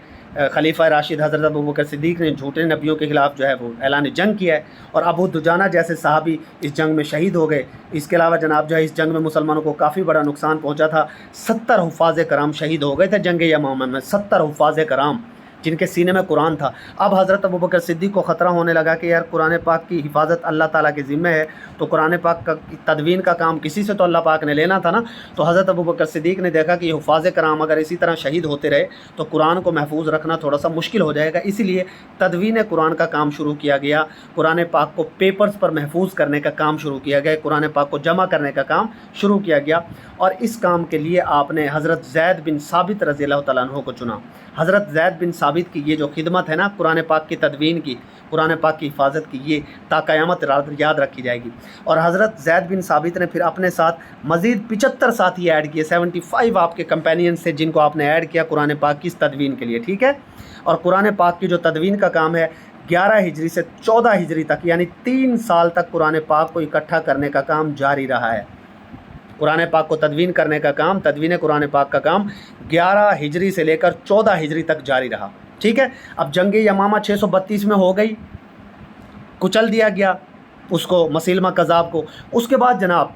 खलीफा राशिद हज़रत अबू बकर सिद्दीक़ ने झूठे नबियों के ख़िलाफ़ जो है वो ऐलान जंग किया है, और अबू दुजाना जैसे साहबी इस जंग में शहीद हो गए। इसके अलावा जनाब जो है इस जंग में मुसलमानों को काफ़ी बड़ा नुकसान पहुंचा था। 70 हुफ़ाज़ कराम शहीद हो गए थे जंग यमामा में, 70 हुफ़ाज़ कराम जिनके सीने में कुरान था। अब हज़रत अबू बकर सिद्दीक़ को ख़तरा होने लगा कि यार कुरान पाक की हिफाजत अल्लाह ताला के ज़िम्मे है, तो कुरान पाक का तदवीन का काम किसी से तो अल्लाह पाक ने लेना था ना। तो हज़रत अबू बकर सिद्दीक़ ने देखा कि हुफ़ाज़ कराम अगर इसी तरह शहीद होते रहे तो कुरान को महफूज रखना थोड़ा सा मुश्किल हो जाएगा, इसीलिए तदवीन कुरान का काम शुरू किया गया। कुरान पाक को पेपर्स पर महफूज करने का काम शुरू किया गया, कुरान पाक को जमा करने का काम शुरू किया गया, और इस काम के लिए आपने हज़रत ज़ैद बिन साबित रज़ियल्लाहु तआला अन्हु को चुना। हज़रत ज़ैद बिन साबित की ये जो खिदमत है ना कुरान पाक की तदवीन की, कुरान पाक की हिफाजत की, ये ता क़यामत याद रखी जाएगी। और हज़रत ज़ैद बिन साबित ने फिर अपने साथ मज़ीद 75 साथी ऐड किए, 75 आपके कंपेनियन थे जिनको आपने ऐड किया कुरान पाक की इस तदवीन के लिए। ठीक है, और कुरान पाक की जो तदवीन का काम है 11 हिजरी से 14 हिजरी तक, यानी 3 साल तक कुरान पाक को इकट्ठा करने का काम जारी रहा है। कुरान पाक को तदवीन करने का काम, तदवीन कुरान पाक का काम 11 हिजरी से लेकर 14 हिजरी तक जारी रहा। ठीक है, अब जंग यमामा 632 में हो गई, कुचल दिया गया उसको मसीलमा कज़्ज़ाब को। उसके बाद जनाब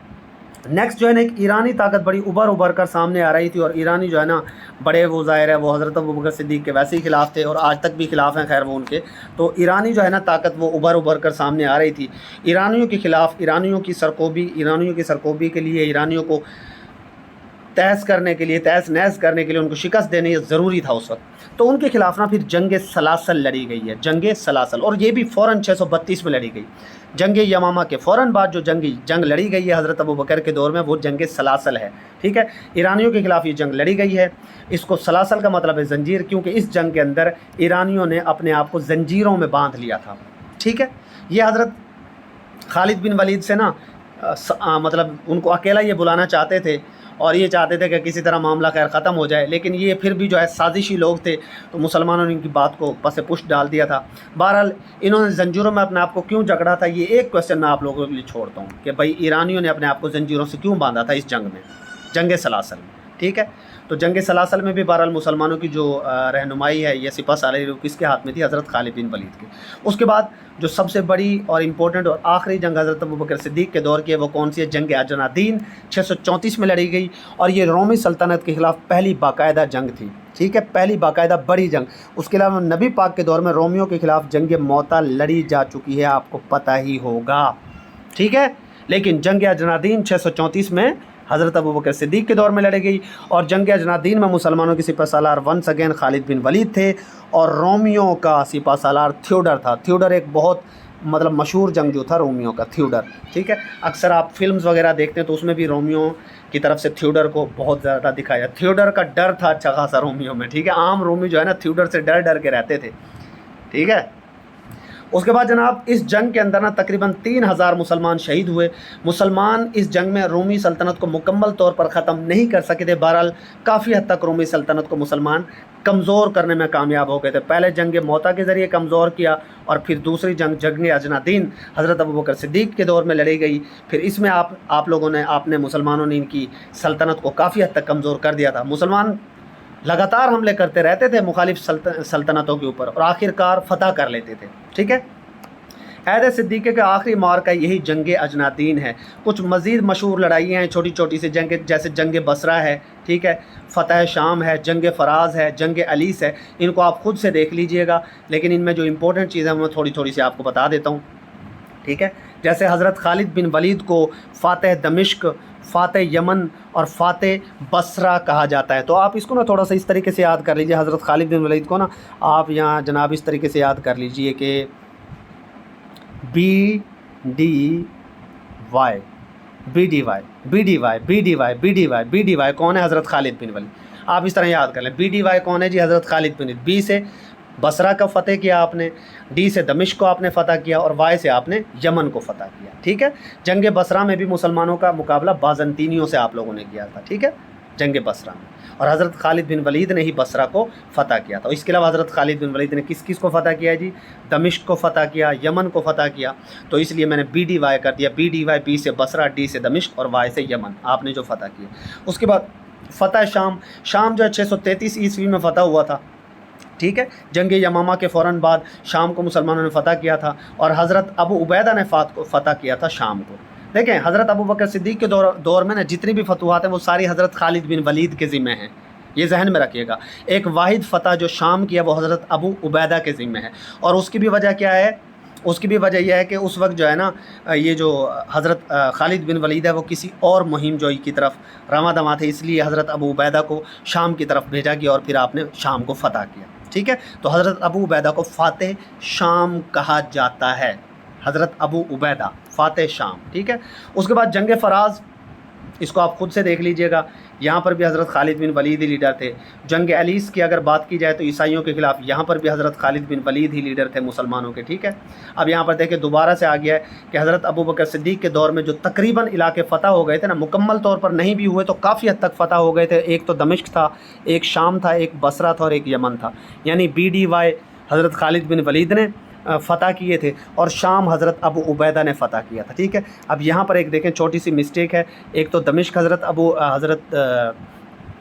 नेक्स्ट जो है ना एक ईरानी ताकत बड़ी उभर कर सामने आ रही थी, और ईरानी जो है ना बड़े वो ज़ाहिर है वो हज़रत अबू बकर सिद्दीक़ के वैसे ही ख़िलाफ़ थे, और आज तक भी ख़िलाफ़ हैं खैर वो उनके। तो ईरानी जो है ना ताकत वो उभर कर सामने आ रही थी ईरानियों के ख़िलाफ़। ईरानियों की सरकोबी के लिए, ईरानियों को तहस नहस करने के लिए, उनको शिकस्त देने ज़रूरी था उस वक्त। तो उनके खिलाफ ना फिर जंग सलासल लड़ी गई है, जंग सलासल, और ये भी फ़ौरन 632 में लड़ी गई। जंग यमामा के फ़ौरन बाद जो जंग लड़ी गई है हज़रत अबू बकर के दौर में, वो जंग सलासल है। ठीक है, ईरानियों के खिलाफ ये जंग लड़ी गई है। इसको सलासल का मतलब है जंजीर, क्योंकि इस जंग के अंदर ईरानियों ने अपने आप को जंजीरों में बांध लिया था। ठीक है, ये हज़रत खालिद बिन वलीद से ना मतलब उनको अकेला ये बुलाना चाहते थे, और ये चाहते थे कि किसी तरह मामला खैर ख़त्म हो जाए, लेकिन ये फिर भी जो है साजिशी लोग थे, तो मुसलमानों ने इनकी बात को पसे पुश डाल दिया था। बहरहाल इन्होंने जंजीरों में अपने आप को क्यों जकड़ा था, ये एक क्वेश्चन मैं आप लोगों के लिए छोड़ता हूँ कि भाई ईरानियों ने अपने आप को जंजीरों से क्यों बांधा था इस जंग में, जंग सलासल में। ठीक है, तो जंग सलासल में भी बहरहाल मुसलमानों की जो रहनुमाई है ये सिपह सालार किसके हाथ में थी, हज़रत खालिद बिन वलीद की। उसके बाद जो सबसे बड़ी और इम्पोर्टेंट और आखिरी जंग हज़रत अबू बकर सिद्दीक़ के दौर की है वो कौन सी है, जंग अजनादीन 634 में लड़ी गई, और ये रोमी सल्तनत के ख़िलाफ़ पहली बाकायदा जंग थी। ठीक है, पहली बाकायदा बड़ी जंग। उसके अलावा नबी पाक के दौर में रोमियों के ख़िलाफ़ जंग मौता लड़ी जा चुकी है, आपको पता ही होगा। ठीक है, लेकिन जंग अजनादीन 634 में हज़रत अबू बकर सिद्दीक़ के दौर में लड़ी गई, और जंग अजनादीन में मुसलमानों की सिपह सालार वंस अगेन खालिद बिन वलीद थे, और रोमियों का सिपह सालार थियोडर था। थियोडर एक बहुत मतलब मशहूर जंगजू था रोमियों का, थियोडर। ठीक है, अक्सर आप फिल्म्स वगैरह देखते हैं तो उसमें भी रोमियों की तरफ से थियोडर को बहुत ज़्यादा दिखाया। थियोडर का डर था अच्छा खासा रोमियों में। ठीक है, आम रोमी जो है ना थियोडर से डर के रहते थे। ठीक है, उसके बाद जनाब इस जंग के अंदर ना तकरीबन 3000 मुसलमान शहीद हुए। मुसलमान इस जंग में रोमी सल्तनत को मुकम्मल तौर पर ख़त्म नहीं कर सके थे। बहरहाल काफ़ी हद तक रोमी सल्तनत को मुसलमान कमज़ोर करने में कामयाब हो गए थे। पहले जंग मौता के ज़रिए कमज़ोर किया और फिर दूसरी जंग अजनादीन हज़रत अबू बकर सिद्दीक़ के दौर में लड़ी गई। फिर इसमें आप लोगों ने आपने मुसलमानों ने इनकी सल्तनत को काफ़ी हद तक कमज़ोर कर दिया था। मुसलमान लगातार हमले करते रहते थे मुखालिफ सल्तनतों के ऊपर और आखिरकार फतह कर लेते थे। ठीक है, अहद सिद्दीक़े का आखिरी मार्का यही जंग अजनादीन है। कुछ मज़ीद मशहूर लड़ाइयाँ हैं छोटी छोटी सी जंग, जैसे जंग बसरा है, ठीक है, फ़तह शाम है, जंग फ़राज है, जंग अलीस है। इनको आप ख़ुद से देख लीजिएगा, लेकिन इनमें जो इंपॉर्टेंट चीज़ें मैं थोड़ी थोड़ी सी आपको बता देता हूँ। ठीक है, जैसे हज़रत खालिद बिन वलीद को फ़ातह दमिश्क, फ़ातह यमन और फ़ातह बसरा कहा जाता है। तो आप इसको ना थोड़ा सा इस तरीके से याद कर लीजिए। हज़रत खालिद बिन वलीद को ना आप यहाँ जनाब इस तरीके से याद कर लीजिए कि BDY कौन है? हज़रत खालिद बिन वलीद। आप इस तरह याद कर लें, BDY कौन है जी? हज़रत खालिद बिन वलीद। B से बसरा का फ़तह किया आपने, D से दमिश्क को आपने फ़तह किया और Y से आपने यमन को फ़तह किया। ठीक है, जंग बसरा में भी मुसलमानों का मुकाबला बाज़ंतीनियों से आप लोगों ने किया था। ठीक है, जंग बसरा में, और हज़रत खालिद बिन वलीद ने ही बसरा को फ़तह किया था। इसके अलावा हज़रत खालिद बिन वलीद ने किस किस को फ़तह किया जी? दमिश्क को फ़तह किया, यमन को फ़तह किया। तो इसलिए मैंने BDY कर दिया। BDY, B से बसरा, D से दमिश्क और Y से यमन, आपने जो फ़तह किया। उसके बाद फ़तह शाम, शाम जो है 633 ईस्वी में फ़तह हुआ था। ठीक है, जंग यमामा के फ़ौरन बाद शाम को मुसलमानों ने फ़तह किया था और हज़रत अबू उबैदा ने फ़तह किया था शाम को। देखें, हज़रत अबू बकर सिद्दीक़ के दौर में ना जितनी भी फतवात हैं वो सारी हज़रत खालिद बिन वलीद के ज़िम्मे हैं। ये जहन में रखिएगा। एक वाहिद फ़तह जो शाम की है वो हज़रत अबू उबैदा के ज़िम्मे है। और उसकी भी वजह क्या है? उसकी भी वजह यह है कि उस वक्त जो है ना, ये जो हज़रत खालिद बिन वलीद है वो किसी और मुहिम जोई की तरफ रवां दवा थे, इसलिए हज़रत अबू उबैदा को शाम की तरफ भेजा गया और फिर आपने शाम को फ़तह किया। ठीक है, तो हज़रत अबू उबैदा को फ़ातह शाम कहा जाता है। हज़रत अबू उबैदा फ़ातह शाम। ठीक है, उसके बाद जंग फ़राज, इसको आप ख़ुद से देख लीजिएगा। यहाँ पर भी हज़रत खालिद बिन वलीद ही लीडर थे। जंग अलीस की अगर बात की जाए तो ईसाइयों के ख़िलाफ़ यहाँ पर भी हज़रत खालिद बिन वलीद ही लीडर थे मुसलमानों के। ठीक है, अब यहाँ पर देखिए दोबारा से आ गया है कि हज़रत अबू बकर सिद्दीक़ के दौर में जो तकरीबन इलाके फ़तह हो गए थे ना, मुकम्मल तौर पर नहीं भी हुए तो काफ़ी हद तक फ़तह हो गए थे। एक तो दमिश्क था, एक शाम था, एक बसरा था और एक यमन था। यानी BDY हज़रत खालिद बिन वलीद ने फ़तह किए थे और शाम हज़रत अबू उबैदा ने फ़तह किया था। ठीक है, अब यहाँ पर एक देखें छोटी सी मिस्टेक है। एक तो दमिश्क हज़रत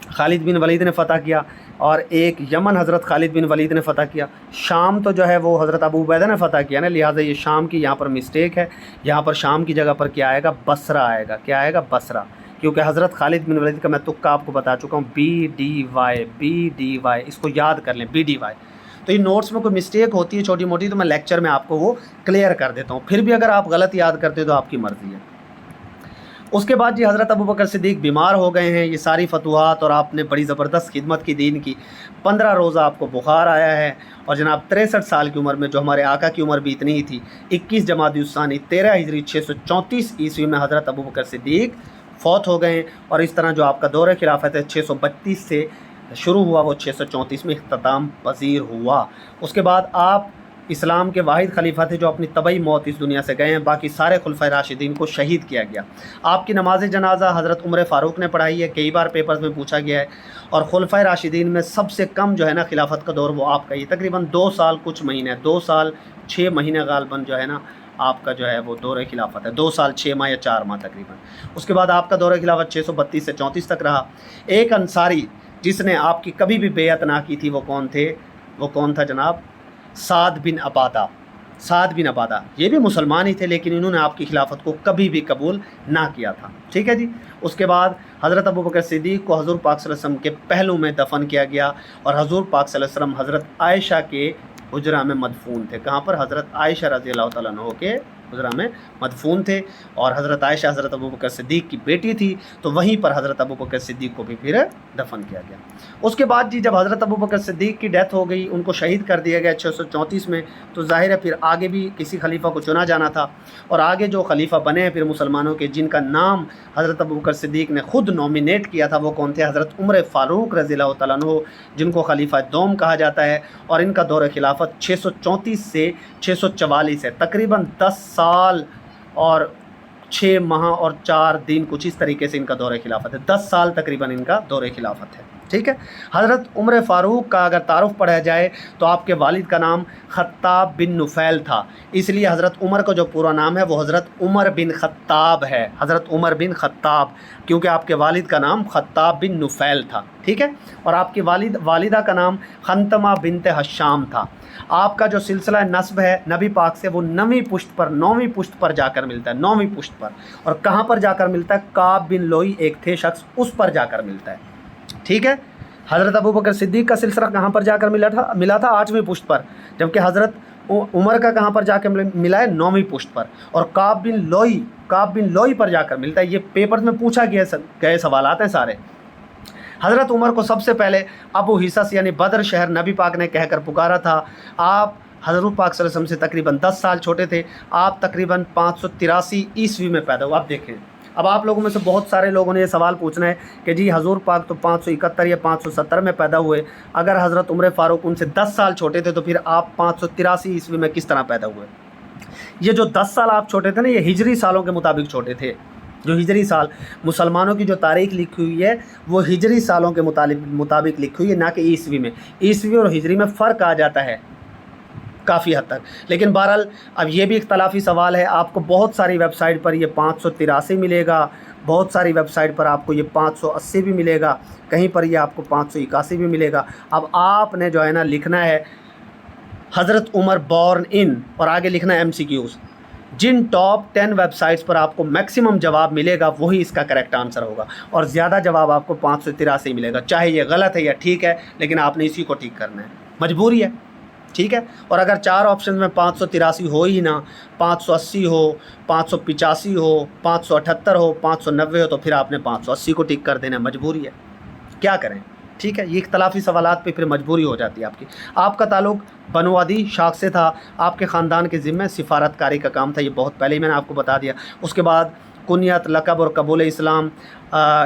खालिद बिन वलीद ने फ़तह किया और एक यमन हज़रत खालिद बिन वलीद ने फ़तह किया। शाम तो जो है वो हज़रत अबू उबैदा ने फ़तह किया ना, लिहाजा ये शाम की यहाँ पर मिस्टेक है। यहाँ पर शाम की जगह पर क्या आएगा? बसरा आएगा। क्या आएगा? बसरा, क्योंकि हज़रत खालिद बिन वलीद का मैं तुक्का आपको बता चुका हूँ, BDY। इसको याद कर लें, BDY। तो ये नोट्स में कोई मिस्टेक होती है छोटी मोटी तो मैं लेक्चर में आपको वो क्लियर कर देता हूँ। फिर भी अगर आप गलत याद करते हो तो आपकी मर्ज़ी है। उसके बाद जी हज़रत अबू बकर सिद्दीक़ बीमार हो गए हैं। ये सारी फतवात और आपने बड़ी ज़बरदस्त खिदमत की दीन की। 15 रोज़ा आपको बुखार आया है और जनाब 63 साल की उम्र में, जो हमारे आका की उम्र भी इतनी ही थी, 21 जमादी-उस-सानी 13 हिजरी 634 ईस्वी में हज़रत अबू बकर सिद्दीक़ फ़ौत हो गए। और इस तरह जो आपका दौर खिलाफत है 632 से शुरू हुआ वो 634 में इख्तिताम पजीर हुआ। उसके बाद आप इस्लाम के वाहिद खलीफा थे जो अपनी तबई मौत इस दुनिया से गए हैं। बाकी सारे खुलफाए राशिदीन को शहीद किया गया। आपकी नमाज जनाजा हज़रत उमर फ़ारूक ने पढ़ाई है, कई बार पेपर्स में पूछा गया है। और खुलफाए राशिदीन में सबसे कम जो है ना खिलाफत का दौर वो आपका ही, तकरीबन 2 साल कुछ महीने, 2 साल 6 महीने गालबन जो है ना आपका जो है वो दौर खिलाफत है। 2 साल 6 माह या 4 माह तकरीबन। उसके बाद आपका दौर खिलाफत 632 से 34 तक रहा। एक अंसारी जिसने आपकी कभी भी बेअत ना की थी वो कौन थे? वो कौन था जनाब? साद बिन अबादा। ये भी मुसलमान ही थे लेकिन इन्होंने आपकी खिलाफत को कभी भी कबूल ना किया था। ठीक है जी। उसके बाद हज़रत अबू बकर सिद्दीक़ को हज़ूर पाक सल्लल्लाहु अलैहि वसल्लम के पहलू में दफन किया गया और हज़ूर पाक सल्लल्लाहु अलैहि वसल्लम हज़रत आयशा के हुजरा में मदफून थे। कहाँ पर? हज़रत आयशा रज़ी अल्लाह तआला अन्हा के हुजरा में मदफून थे। और हज़रत आयशा हज़रत अबू बकर सिद्दीक़ की बेटी थी, तो वहीं पर हज़रत अबू बकर सिद्दीक़ को भी फिर दफन किया गया। उसके बाद जी जब हज़रत अबू बकर सिद्दीक़ की डेथ हो गई, उनको शहीद कर दिया गया 634 में, तो ज़ाहिर है फिर आगे भी किसी खलीफा को चुना जाना था। और आगे जो खलीफा बने हैं फिर मुसलमानों के, जिनका नाम हज़रत अबू बकर सिद्दीक़ ने ख़ुद नॉमिनेट किया था, वो कौन थे? हज़रत उमर फ़ारूक रज़ियल्लाहु तआला अन्हु, जिनको खलीफा दोम कहा जाता है। और इनका दौर खिलाफत 634 से 644 है, तकरीबन 10 साल और 6 माह और 4 दिन, कुछ इस तरीके से इनका दौर खिलाफत है। 10 साल तकरीबन इनका दौर खिलाफत है। ठीक है। हज़रत उमर फ़ारूक का अगर तारुफ पढ़ा जाए तो आपके वालिद का नाम खत्ताब बिन नुफ़ैल था, इसलिए हज़रत उमर का जो पूरा नाम है वो हज़रत उमर बिन खत्ताब है, हज़रत उमर बिन खत्ताब, क्योंकि आपके वालिद का नाम खत्ताब बिन नुफ़ैल था। ठीक है। और आपकी वालिदा का नाम खंतमा बिनते हशाम था। आपका जो सिलसिला नस्ब है नबी पाक से, वो 9वीं पुश्त पर जाकर मिलता है, 9वीं पुश्त पर। और कहाँ पर जाकर मिलता है? काब बिन लोई एक थे शख्स, उस पर जाकर मिलता है। ठीक है। हज़रत अबू बकर सिद्दीक़ का सिलसिला कहाँ पर जाकर मिला था? 8वीं पुश्त पर, जबकि हज़रत उमर का कहाँ पर जाकर मिला है? 9वीं पुश्त पर। और काब बिन लोई पर जाकर मिलता है। ये पेपर में पूछा गए सवालात हैं सारे। हज़रत उमर को सबसे पहले अबू हिसस यानी बदर शहर नबी पाक ने कहकर पुकारा था। आप हज़रत पाक सल्लल्लाहु अलैहि वसल्लम से तकरीबन 10 साल छोटे थे। आप तकरीबन 583 ईस्वी में पैदा हुआ। आप देखें, अब आप लोगों में से बहुत सारे लोगों ने ये सवाल पूछना है कि जी हज़ूर पाक तो 571 या 570 में पैदा हुए, अगर हज़रत उमर फ़ारूक उनसे 10 साल छोटे थे तो फिर आप 583 ईस्वी में किस तरह पैदा हुए? ये जो 10 साल आप छोटे थे ना, ये हिजरी सालों के मुताबिक छोटे थे। जो हिजरी साल, मुसलमानों की जो तारीख लिखी हुई है वो हिजरी सालों के मुताबिक लिखी हुई है, ना कि ईस्वी में। ईस्वी और हिजरी में फ़र्क आ जाता है काफ़ी हद तक। लेकिन बहरहाल अब ये भी इख्तलाफी सवाल है। आपको बहुत सारी वेबसाइट पर ये 583 मिलेगा, बहुत सारी वेबसाइट पर आपको ये 580 भी मिलेगा, कहीं पर ये आपको 581 भी मिलेगा। अब आपने जो है ना लिखना है हज़रत उमर बॉर्न इन, और आगे लिखना है MCQs। जिन टॉप 10 वेबसाइट्स पर आपको मैक्सिमम जवाब मिलेगा वही इसका करेक्ट आंसर होगा, और ज़्यादा जवाब आपको 583 मिलेगा। चाहे ये गलत है या ठीक है, लेकिन आपने इसी को ठीक करना है, मजबूरी है। ठीक है। और अगर 4 ऑप्शन में 583 हो ही ना, 580 हो, 585 हो, 578 हो, 590 हो, तो फिर आपने 580 को टिक कर देना, मजबूरी है, क्या करें। ठीक है। ये इख्तलाफी सवालात पे फिर मजबूरी हो जाती है आपकी। आपका ताल्लुक़ बनु अदी शाख से था, आपके ख़ानदान के ज़िम्मे सिफारतकारी का काम था, ये बहुत पहले ही मैंने आपको बता दिया। उसके बाद कुनियत, लक़ब और कबूल इस्लाम,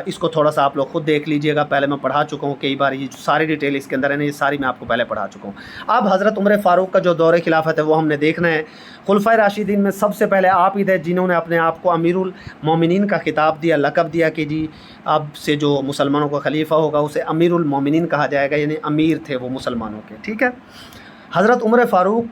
इसको थोड़ा सा आप लोग ख़ुद देख लीजिएगा, पहले मैं पढ़ा चुका हूँ कई बार, ये सारी डिटेल इसके अंदर है ना, ये सारी मैं आपको पहले पढ़ा चुका हूँ। अब हज़रत उमर फ़ारूक का जो दौर खिलाफत है वो हमने देखना है। खुलफ़ाए राशिदीन में सबसे पहले आप ही थे जिन्होंने अपने आप को अमीरुल मोमिनीन का खिताब दिया, लक़ब दिया कि जी अब से जो मुसलमानों का खलीफा होगा उसे अमीरुल मोमिनीन कहा जाएगा, यानी अमीर थे वो मुसलमानों के। ठीक है। हज़रत उमर फ़ारूक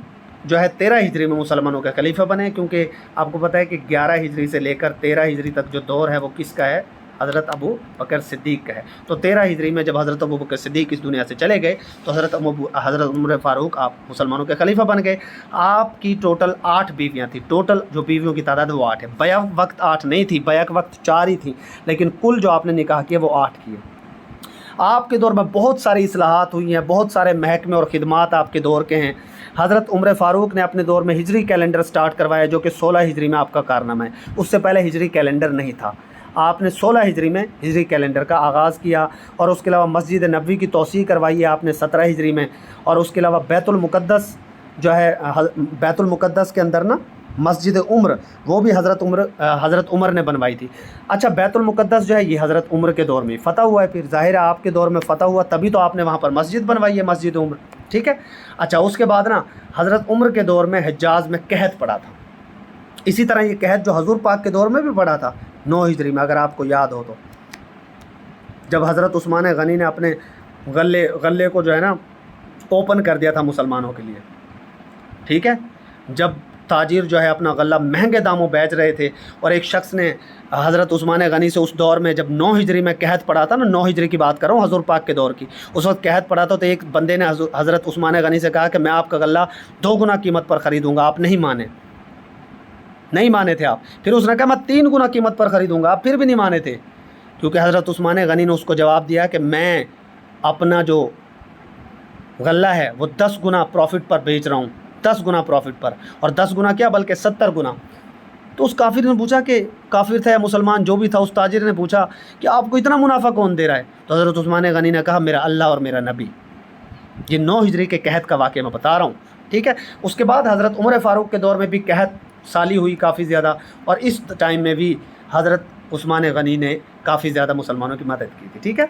जो है 13 हिजरी में मुसलमानों का खलीफा बने, क्योंकि आपको पता है कि 11 हिजरी से लेकर 13 हिजरी तक जो दौर है वो किसका है? हज़रत अबू बकर सिद्दीक़ का है। तो 13 हिजरी में जब हज़रत अबू बकर सिद्दीक़ इस दुनिया से चले गए तो हज़रत उमर फ़ारूक आप मुसलमानों के खलीफा बन गए। आपकी टोटल 8 बीवियाँ थी, टोटल जो बीवियों की तादाद वो 8 है। बैक वक्त 8 नहीं थी, बैक वक्त 4 ही थी, लेकिन कुल जो आपने निकाह किए वो 8 किए। आपके दौर में बहुत सारी इस्लाहात हुई हैं, बहुत सारे महकमे और ख़िदमात आपके दौर के हैं। हज़रत उमर फ़ारूक ने अपने दौर में हिजरी कैलेंडर स्टार्ट करवाया, जो कि 16 हिजरी में आपका कारनामा है। उससे पहले हिजरी कैलेंडर नहीं था। आपने 16 हिजरी में हिजरी कैलेंडर का आगाज़ किया, और उसके अलावा मस्जिद नबवी की तोसी करवाई है आपने 17 हिजरी में। और उसके अलावा बैतुल मुक़द्दस जो है, बैतुल मुक़द्दस के अंदर ना मस्जिद उम्र, वो भी हज़रत उमर ने बनवाई थी। अच्छा, बैतुल मुक़द्दस जो है ये हज़रत उमर के दौर में फ़तह हुआ है, फिर ज़ाहिर है आपके दौर में फ़तह हुआ तभी तो आपने वहाँ पर मस्जिद बनवाई है, मस्जिद उम्र। ठीक है। अच्छा, उसके बाद ना हज़रत उमर के दौर में हिजाज़ में कहत पड़ा था। इसी तरह ये कहत जो हज़ूर पाक के दौर में भी पड़ा था 9 हिजरी में, अगर आपको याद हो तो, जब हज़रत उस्मान गनी ने अपने गले को जो है ना ओपन कर दिया था मुसलमानों के लिए। ठीक है। जब ताजिर जो है अपना गला महंगे दामों बेच रहे थे, और एक शख्स ने हज़रत उस्मान गनी से उस दौर में जब 9 हिजरी में कहत पड़ा था ना, 9 हिजरी की बात कर रहा हूँ, हज़ूर पाक के दौर की, उस वक्त कहत पड़ा था, तो एक बंदे ने हज़रत उस्मान गनी से कहा कि मैं आपका गला 2 गुना कीमत पर ख़रीदूँगा। आप नहीं माने थे आप। फिर उसने कहा मैं 3 गुना कीमत पर ख़रीदूँगा। आप फिर भी नहीं माने थे, क्योंकि हज़रत उस्मान गनी ने उसको जवाब दिया कि मैं अपना जो गला है वो 10 गुना प्रॉफिट पर बेच रहा हूँ, 10 गुना प्रॉफिट पर, और 10 गुना क्या बल्कि 70 गुना। तो उस काफिर ने पूछा कि काफिर था या मुसलमान जो भी था, उस ताजिर ने पूछा कि आपको इतना मुनाफा कौन दे रहा है? तो हज़रत उस्मान गनी ने कहा मेरा अल्लाह और मेरा नबी। ये 9 हिजरी के कहत का वाक़या मैं बता रहा हूँ, ठीक है। उसके बाद हज़रत उमर फ़ारूक के दौर में भी कहत साली हुई काफ़ी ज़्यादा, और इस टाइम में भी हज़रत उस्मान गनी ने काफ़ी ज़्यादा मुसलमानों की मदद की थी, ठीक है।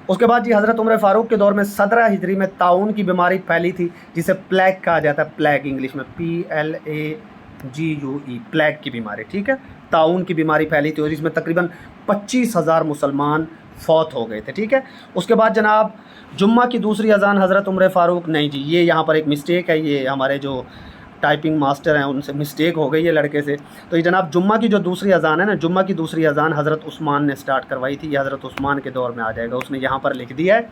उसके बाद जी हज़रत उमर फ़ारूक के दौर में 17 हिजरी में ताउन की बीमारी फैली थी, जिसे प्लेग कहा जाता है, प्लेग इंग्लिश में PLAGUE, प्लेग की बीमारी, ठीक है। ताउन की बीमारी फैली थी और इसमें तकरीबन 25,000 मुसलमान फौत हो गए थे, ठीक है। उसके बाद जनाब जुम्मा की दूसरी अजान हज़रत उमर फ़ारूक, नहीं जी ये यहाँ पर एक मिस्टेक है, ये हमारे जो टाइपिंग मास्टर हैं उनसे मिस्टेक हो गई है लड़के से। तो ये जनाब जुम्मा की जो दूसरी अजान है ना, जुम्मा की दूसरी अजान हज़रत उस्मान ने स्टार्ट करवाई थी, ये हज़रत उस्मान के दौर में आ जाएगा, उसने यहाँ पर लिख दिया है।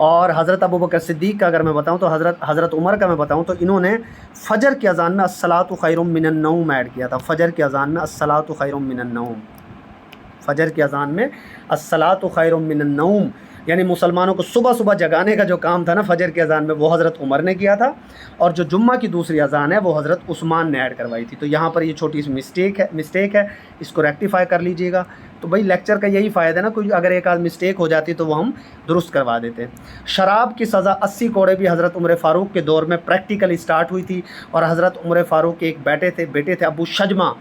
और हज़रत अबू बकर सिद्दीक़ का अगर मैं बताऊँ तो हज़रत उमर का मैं बताऊँ तो इन्होंने फ़जर की अजान में अस्सलातु खैरुम मिनन नौम ऐड किया था। फ़जर की अजान में अस्सलातु खैरुम मिनन नौम, फ़जर की अजान में अस्सलातु खैरुम मिनन नौम, यानी मुसलमानों को सुबह सुबह जगाने का जो काम था ना फ़जर की अजान में, वो हज़रत उमर ने किया था। और जो जुम्मा की दूसरी अजान है वो हज़रत उस्मान ने ऐड करवाई थी। तो यहाँ पर ये छोटी सी मिस्टेक है, इसको रेक्टिफाई कर लीजिएगा। तो भाई लेक्चर का यही फ़ायदा है ना, कोई अगर एक आध मिस्टेक हो जाती तो वो हम दुरुस्त करवा देते हैं। शराब की सज़ा 80 कोड़े भी हज़रत उमर फ़ारूक के दौर में प्रैक्टिकली स्टार्ट हुई थी। और हज़रत उमर फ़ारूक के एक बेटे थे अबू शजमा,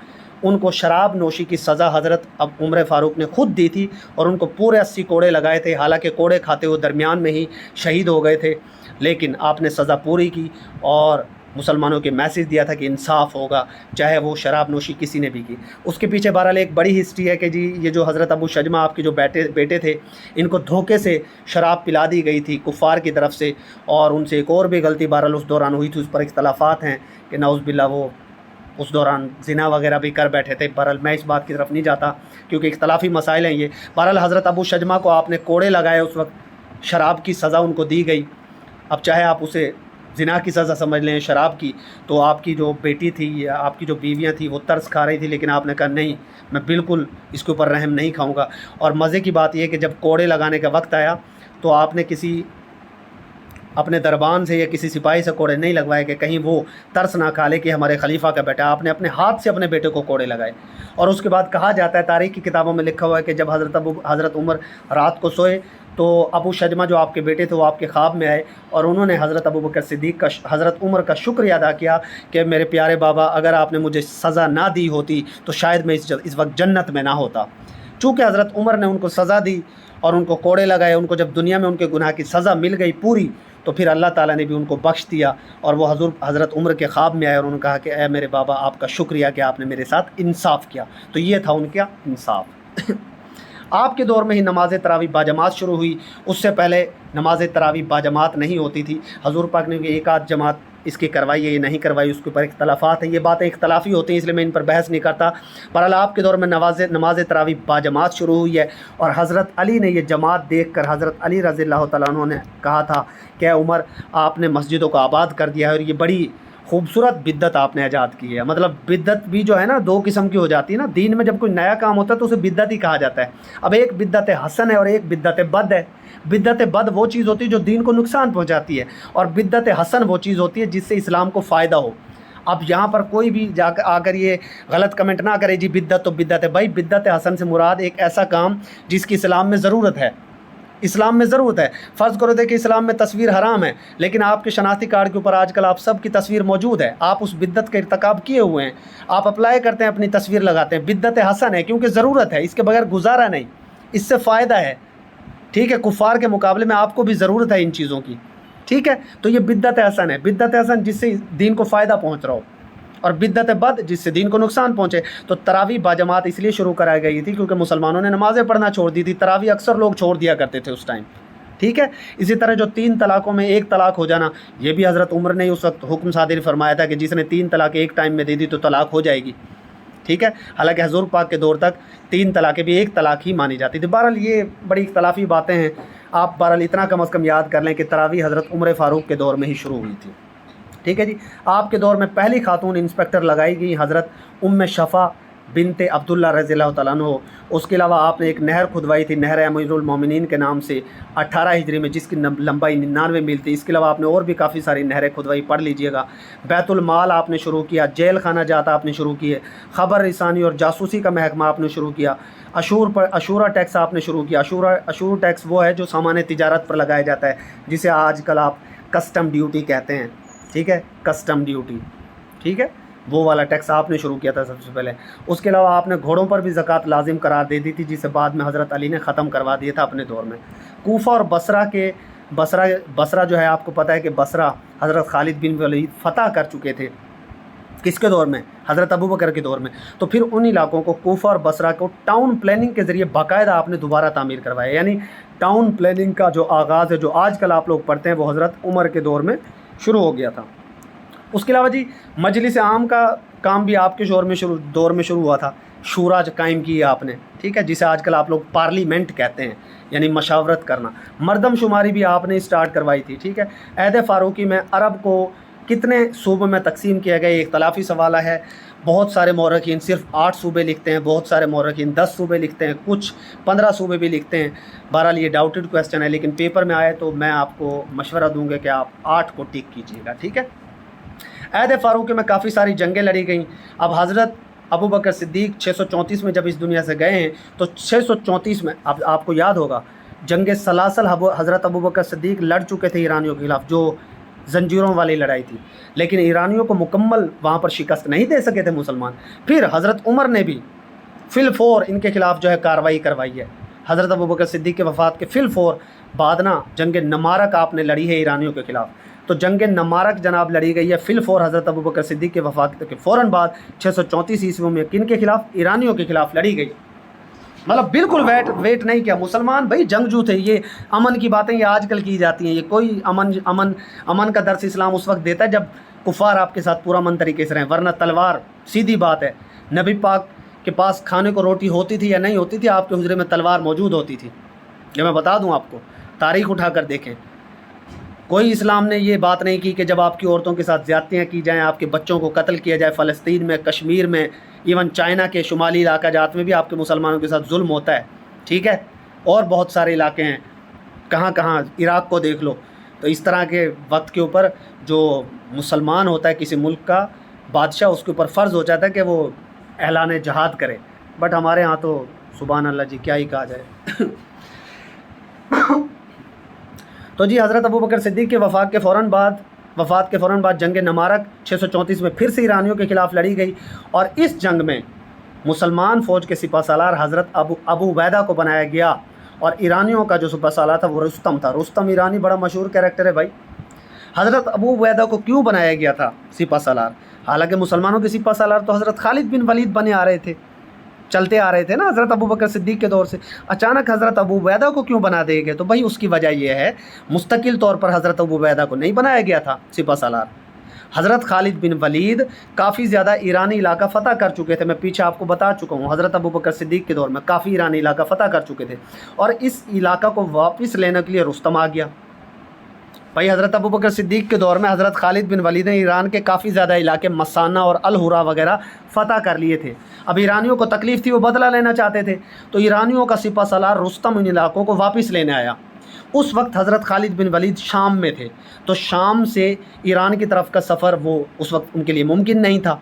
उनको शराब नोशी की सज़ा हज़रत अब उमर फ़ारूक ने ख़ुद दी थी और उनको पूरे 80 कोड़े लगाए थे। हालांकि कोड़े खाते हुए दरमियान में ही शहीद हो गए थे, लेकिन आपने सज़ा पूरी की और मुसलमानों के मैसेज दिया था कि इंसाफ होगा, चाहे वो शराब नोशी किसी ने भी की। उसके पीछे बहरहाल एक बड़ी हिस्ट्री है कि जी ये जो हज़रत अबू शजमा आपके जो बेटे थे, इनको धोखे से शराब पिला दी गई थी कुफ़ार की तरफ से, और उनसे एक और भी गलती बहरहाल उस दौरान हुई थी, उस पर इख्तलाफात हैं कि नाउज़ बिल्लाह वो उस दौरान ज़िना वगैरह भी कर बैठे थे। बहरहाल मैं इस बात की तरफ नहीं जाता क्योंकि इख्तलाफी मसाइल हैं ये। बहरहाल हज़रत अबू शजमा को आपने कोड़े लगाए, उस वक्त शराब की सज़ा उनको दी गई। अब चाहे आप उसे ज़िना की सज़ा समझ लें शराब की, तो आपकी जो बेटी थी या आपकी जो बीवियाँ थी वो तरस खा रही थी, लेकिन आपने कहा नहीं मैं बिल्कुल इसके ऊपर रहम नहीं खाऊँगा। और मज़े की बात यह कि जब कोड़े लगाने का वक्त आया तो आपने किसी अपने दरबान से या किसी सिपाही से कोड़े नहीं लगवाए कि कहीं वो तरस ना खा ले कि हमारे खलीफा का बेटा। आपने अपने हाथ से अपने बेटे को कोड़े लगाए। और उसके बाद कहा जाता है, तारीख़ की किताबों में लिखा हुआ है कि जब हज़रत उमर रात को सोए तो अबू शजमा जो आपके बेटे थे वो आपके ख्वाब में आए और उन्होंने हज़रत अबू बकर सिद्दीक़ का, हज़रत उमर का शुक्रिया अदा किया कि मेरे प्यारे बाबा अगर आपने मुझे सज़ा ना दी होती तो शायद मैं इस वक्त जन्नत में ना होता। चूँकि हज़रत उमर ने उनको सज़ा दी और उनको कोड़े लगाए, उनको जब दुनिया में उनके गुनाह की सज़ा मिल गई पूरी, तो फिर अल्लाह ताला ने भी उनको बख्श दिया और वो हज़रत उमर के ख्वाब में आए और उन्होंने कहा कि ऐ मेरे बाबा आपका शुक्रिया कि आपने मेरे साथ इंसाफ किया। तो ये था उनका इंसाफ। आपके दौर में ही नमाज तरावी बाजमात शुरू हुई, उससे पहले नमाज तरावी बाजमात नहीं होती थी। हजूर पाक ने एक आध जमात इसकी करवाई है, ये नहीं करवाई, उसके ऊपर इख्तलाफात हैं, ये बातें इख्तलाफी होती हैं, इसलिए मैं इन पर बहस नहीं करता। बहरहाल आपके दौर में नमाज तरावी बाजमात शुरू हुई है और हज़रत अली ने यह जमात देख कर हज़रत अली रज़ियल्लाहु तआला अन्हु ने कहा था कि उमर आपने मस्जिदों को आबाद कर दिया है और ये बड़ी खूबसूरत बिद्दत आपने ईजाद की है। मतलब बिद्दत भी जो है ना दो किस्म की हो जाती है ना, दीन में जब कोई नया काम होता है तो उसे बिद्दत ही कहा जाता है। अब एक बिद्दत हसन है और एक बिद्दत बद है। बिद्दत बद वो चीज़ होती है जो दीन को नुकसान पहुंचाती है और बिद्दत हसन वो चीज़ होती है जिससे इस्लाम को फ़ायदा हो। अब यहाँ पर कोई भी जाकर आकर ये गलत कमेंट ना करे जी बिद्दत तो बिद्दत है। भाई बिद्दत हसन से मुराद एक ऐसा काम जिसकी इस्लाम में ज़रूरत है। इस्लाम में ज़रूरत है। फ़र्ज़ करो देखिए इस्लाम में तस्वीर हराम है, लेकिन आपके शनाख्ती कार्ड के ऊपर आजकल आप सब की तस्वीर मौजूद है, आप उस बिद्दत का इर्तिकाब किए हुए हैं, आप अप्लाई करते हैं, अपनी तस्वीर लगाते हैं। बिद्दत हसन है क्योंकि ज़रूरत है, इसके बगैर गुजारा नहीं, इससे फ़ायदा है। ठीक है, कुफ़ार के मुकाबले में आपको भी ज़रूरत है इन चीज़ों की। ठीक है, तो ये बिद्दत हसन है। बिद्दत हसन जिससे दीन को फ़ायदा पहुँच रहा हो और बिद्दत बद जिससे दीन को नुकसान पहुँचे। तो तरावी बाजमात इसलिए शुरू कराई गई थी क्योंकि मुसलमानों ने नमाज़ें पढ़ना छोड़ दी थी। तरावी अक्सर लोग छोड़ दिया करते थे उस टाइम। ठीक है, इसी तरह जो 3 तलाक़ों में 1 तलाक़ हो जाना, ये भी हज़रत उमर ने उस वक्त हुक्म सादिर फरमाया था कि जिसने 3 तलाक़ एक टाइम में दे दी तो तलाक़ हो जाएगी। ठीक है, हालांकि हज़ूर पाक के दौर तक 3 तलाक़ें भी 1 तलाक़ ही मानी जाती थी। बहरहाल ये बड़ी इख्तलाफी बातें हैं। आप बहरहाल इतना कम अज़ कम याद कर लें कि तरावी हज़रत उमर फ़ारूक के दौर में ही शुरू हुई थी। ठीक है जी, आपके दौर में पहली खातून इंस्पेक्टर लगाई गई हज़रत उम्मे शफ़ा बिनते अब्दुल्ला रज़ियल्लाहु तआला अन्हु। उसके अलावा आपने एक नहर खुदवाई थी, नहर अमीरुल मोमिनीन के नाम से 18 हिजरी में, जिसकी लंबाई 99 मील थी। इसके अलावा आपने और भी काफ़ी सारी नहरें खुदवाई, पढ़ लीजिएगा। बैतुल माल आपने शुरू किया, जेल खाना जाता आपने शुरू किए, ख़बर रसानी और जासूसी का महकमा आपने शुरू किया, अशूरा टैक्स आपने शुरू किया। अशूर टैक्स वो है जो सामान तिजारत पर लगाया जाता है, जिसे आजकल आप कस्टम ड्यूटी कहते हैं, ठीक है, कस्टम ड्यूटी, ठीक है, वो वाला टैक्स आपने शुरू किया था सबसे पहले। उसके अलावा आपने घोड़ों पर भी ज़कात लाजिम करार दे दी थी, जिसे बाद में हज़रत अली ने ख़त्म करवा दिया था अपने दौर में। कूफा और बसरा जो है, आपको पता है कि बसरा हज़रत खालिद बिन वलीद फ़तह कर चुके थे, किसके दौर में? हज़रत अबू बकर के दौर में। तो फिर उन इलाकों को, कूफा और बसरा को, टाउन प्लानिंग के ज़रिए बाकायदा आपने दोबारा तामीर करवाया। यानी टाउन प्लानिंग का जो आगाज़ है, जो आजकल आप लोग पढ़ते हैं, वो हज़रत उमर के दौर में शुरू हो गया था। उसके अलावा जी मजलिस आम का काम भी आपके दौर में शुरू हुआ था। शूरा कायम की आपने, ठीक है, जिसे आजकल आप लोग पार्लियामेंट कहते हैं, यानी मशावरत करना। मर्दमशुमारी भी आपने स्टार्ट करवाई थी, ठीक है। अहद फ़ारूकी में अरब को कितने सूबों में तकसीम किया गया, एक इख्तलाफी सवाल है। बहुत सारे मौरखीन सिर्फ 8 सूबे लिखते हैं, बहुत सारे मौरखीन 10 सूबे लिखते हैं, कुछ 15 सूबे भी लिखते हैं। बहरहाल ये डाउटेड क्वेश्चन है, लेकिन पेपर में आए तो मैं आपको मशवरा दूंगा कि आप 8 को टिक कीजिएगा, ठीक है। अहद फ़ारूकी में काफ़ी सारी जंगें लड़ी गई। अब हज़रत अबू बकर सिद्दीक़ 634 में जब इस दुनिया से गए हैं, तो 634 में अब आपको याद होगा जंग सलासल हज़रत अबू बकर सिद्दीक़ लड़ चुके थे ईरानियों के ख़िलाफ़, जो जंजीरों वाली लड़ाई थी, लेकिन ईरानियों को मुकम्मल वहाँ पर शिकस्त नहीं दे सके थे मुसलमान। फिर हज़रत उमर ने भी फिल-फोर इनके ख़िलाफ़ जो है कार्रवाई करवाई है। हज़रत अबू बकर सिद्दीक़ के वफ़ात के फिल-फोर बाद ना जंग नमारक आपने लड़ी है ईरानियों के ख़िलाफ़। तो जंग नमारक जनाब लड़ी गई है फिल-फोर हज़रत अबू बकर सिद्दीक़ के वफ़ात के फ़ौरन बाद 634 ईस्वी में। किन के ख़िलाफ़? ईरानियों के ख़िलाफ़ लड़ी गई। मतलब बिल्कुल वेट नहीं किया मुसलमान, भाई जंगजू थे। ये अमन की बातें ये आजकल की जाती हैं, ये कोई अमन का दर्स इस्लाम उस वक्त देता है जब कुफ़ार आपके साथ पूरा अमन तरीके से रहें, वरना तलवार, सीधी बात है। नबी पाक के पास खाने को रोटी होती थी या नहीं होती थी, आपके हुजरे में तलवार मौजूद होती थी। ये मैं बता दूं आपको, तारीख़ उठा कर देखें। कोई इस्लाम ने ये बात नहीं की कि जब आपकी औरतों के साथ ज़्यादतियाँ की जाएँ, आपके बच्चों को कत्ल किया जाए। फ़लस्तीन में, कश्मीर में, इवन चाइना के शुमाली इलाका जात में भी आपके मुसलमानों के साथ जुल्म होता है, ठीक है। और बहुत सारे इलाके हैं, कहाँ इराक़ को देख लो। तो इस तरह के वक्त के ऊपर जो मुसलमान होता है किसी मुल्क का बादशाह, उसके ऊपर फ़र्ज़ हो जाता है कि वो ऐलान जहाद करे। बट हमारे यहाँ तो सुभान अल्लाह जी, क्या ही कहा जाए। तो जी हज़रत अबू बकर सिद्दीक़ के वफ़ात के फ़ौरन बाद जंग नमारक 634 में फिर से ईरानियों के ख़िलाफ़ लड़ी गई। और इस जंग में मुसलमान फ़ौज के सिपाहसालार हज़रत अबू उबैदा को बनाया गया, और ईरानियों का जो सिपाहसालार था वो रुस्तम था। रुस्तम ईरानी बड़ा मशहूर कैरेक्टर है भाई। हज़रत अबू उबैदा को क्यों बनाया गया था सिपाहसालार? हालांकि मुसलमानों के सिपाहसालार तो हज़रत खालिद बिन वलीद बने आ रहे थे, चलते आ रहे थे ना हज़रत अबू बकर सिद्दीक़ के दौर से। अचानक हज़रत अबू उबैदा को क्यों बना दिए गए? तो भाई उसकी वजह यह है, मुस्तकिल तौर पर हज़रत अबू उबैदा को नहीं बनाया गया था सिपाहसालार। हज़रत खालिद बिन वलीद काफ़ी ज़्यादा ईरानी इलाका फ़तह कर चुके थे। मैं पीछे आपको बता चुका हूँ, हज़रत अबू बकर सिद्दीक़ के दौर में काफ़ी ईरानी इलाका फ़तह कर चुके थे, और इस इलाका को वापस लेने के लिए रुस्तम आ गया। भाई हज़रत अबू बकर सिद्दीक़ के दौर में हज़रत खालिद बिन वलीद ने ईरान के काफ़ी ज़्यादा इलाके मसाना और अल-हुरा वगैरह फ़तह कर लिए थे। अब ईरानियों को तकलीफ़ थी, वो बदला लेना चाहते थे, तो ईरानियों का सिपाहसालार रुस्तम इन इलाकों को वापस लेने आया। उस वक्त हज़रत खालिद बिन वलीद शाम में थे, तो शाम से ईरान की तरफ का सफ़र वो उस वक्त उनके लिए मुमकिन नहीं था,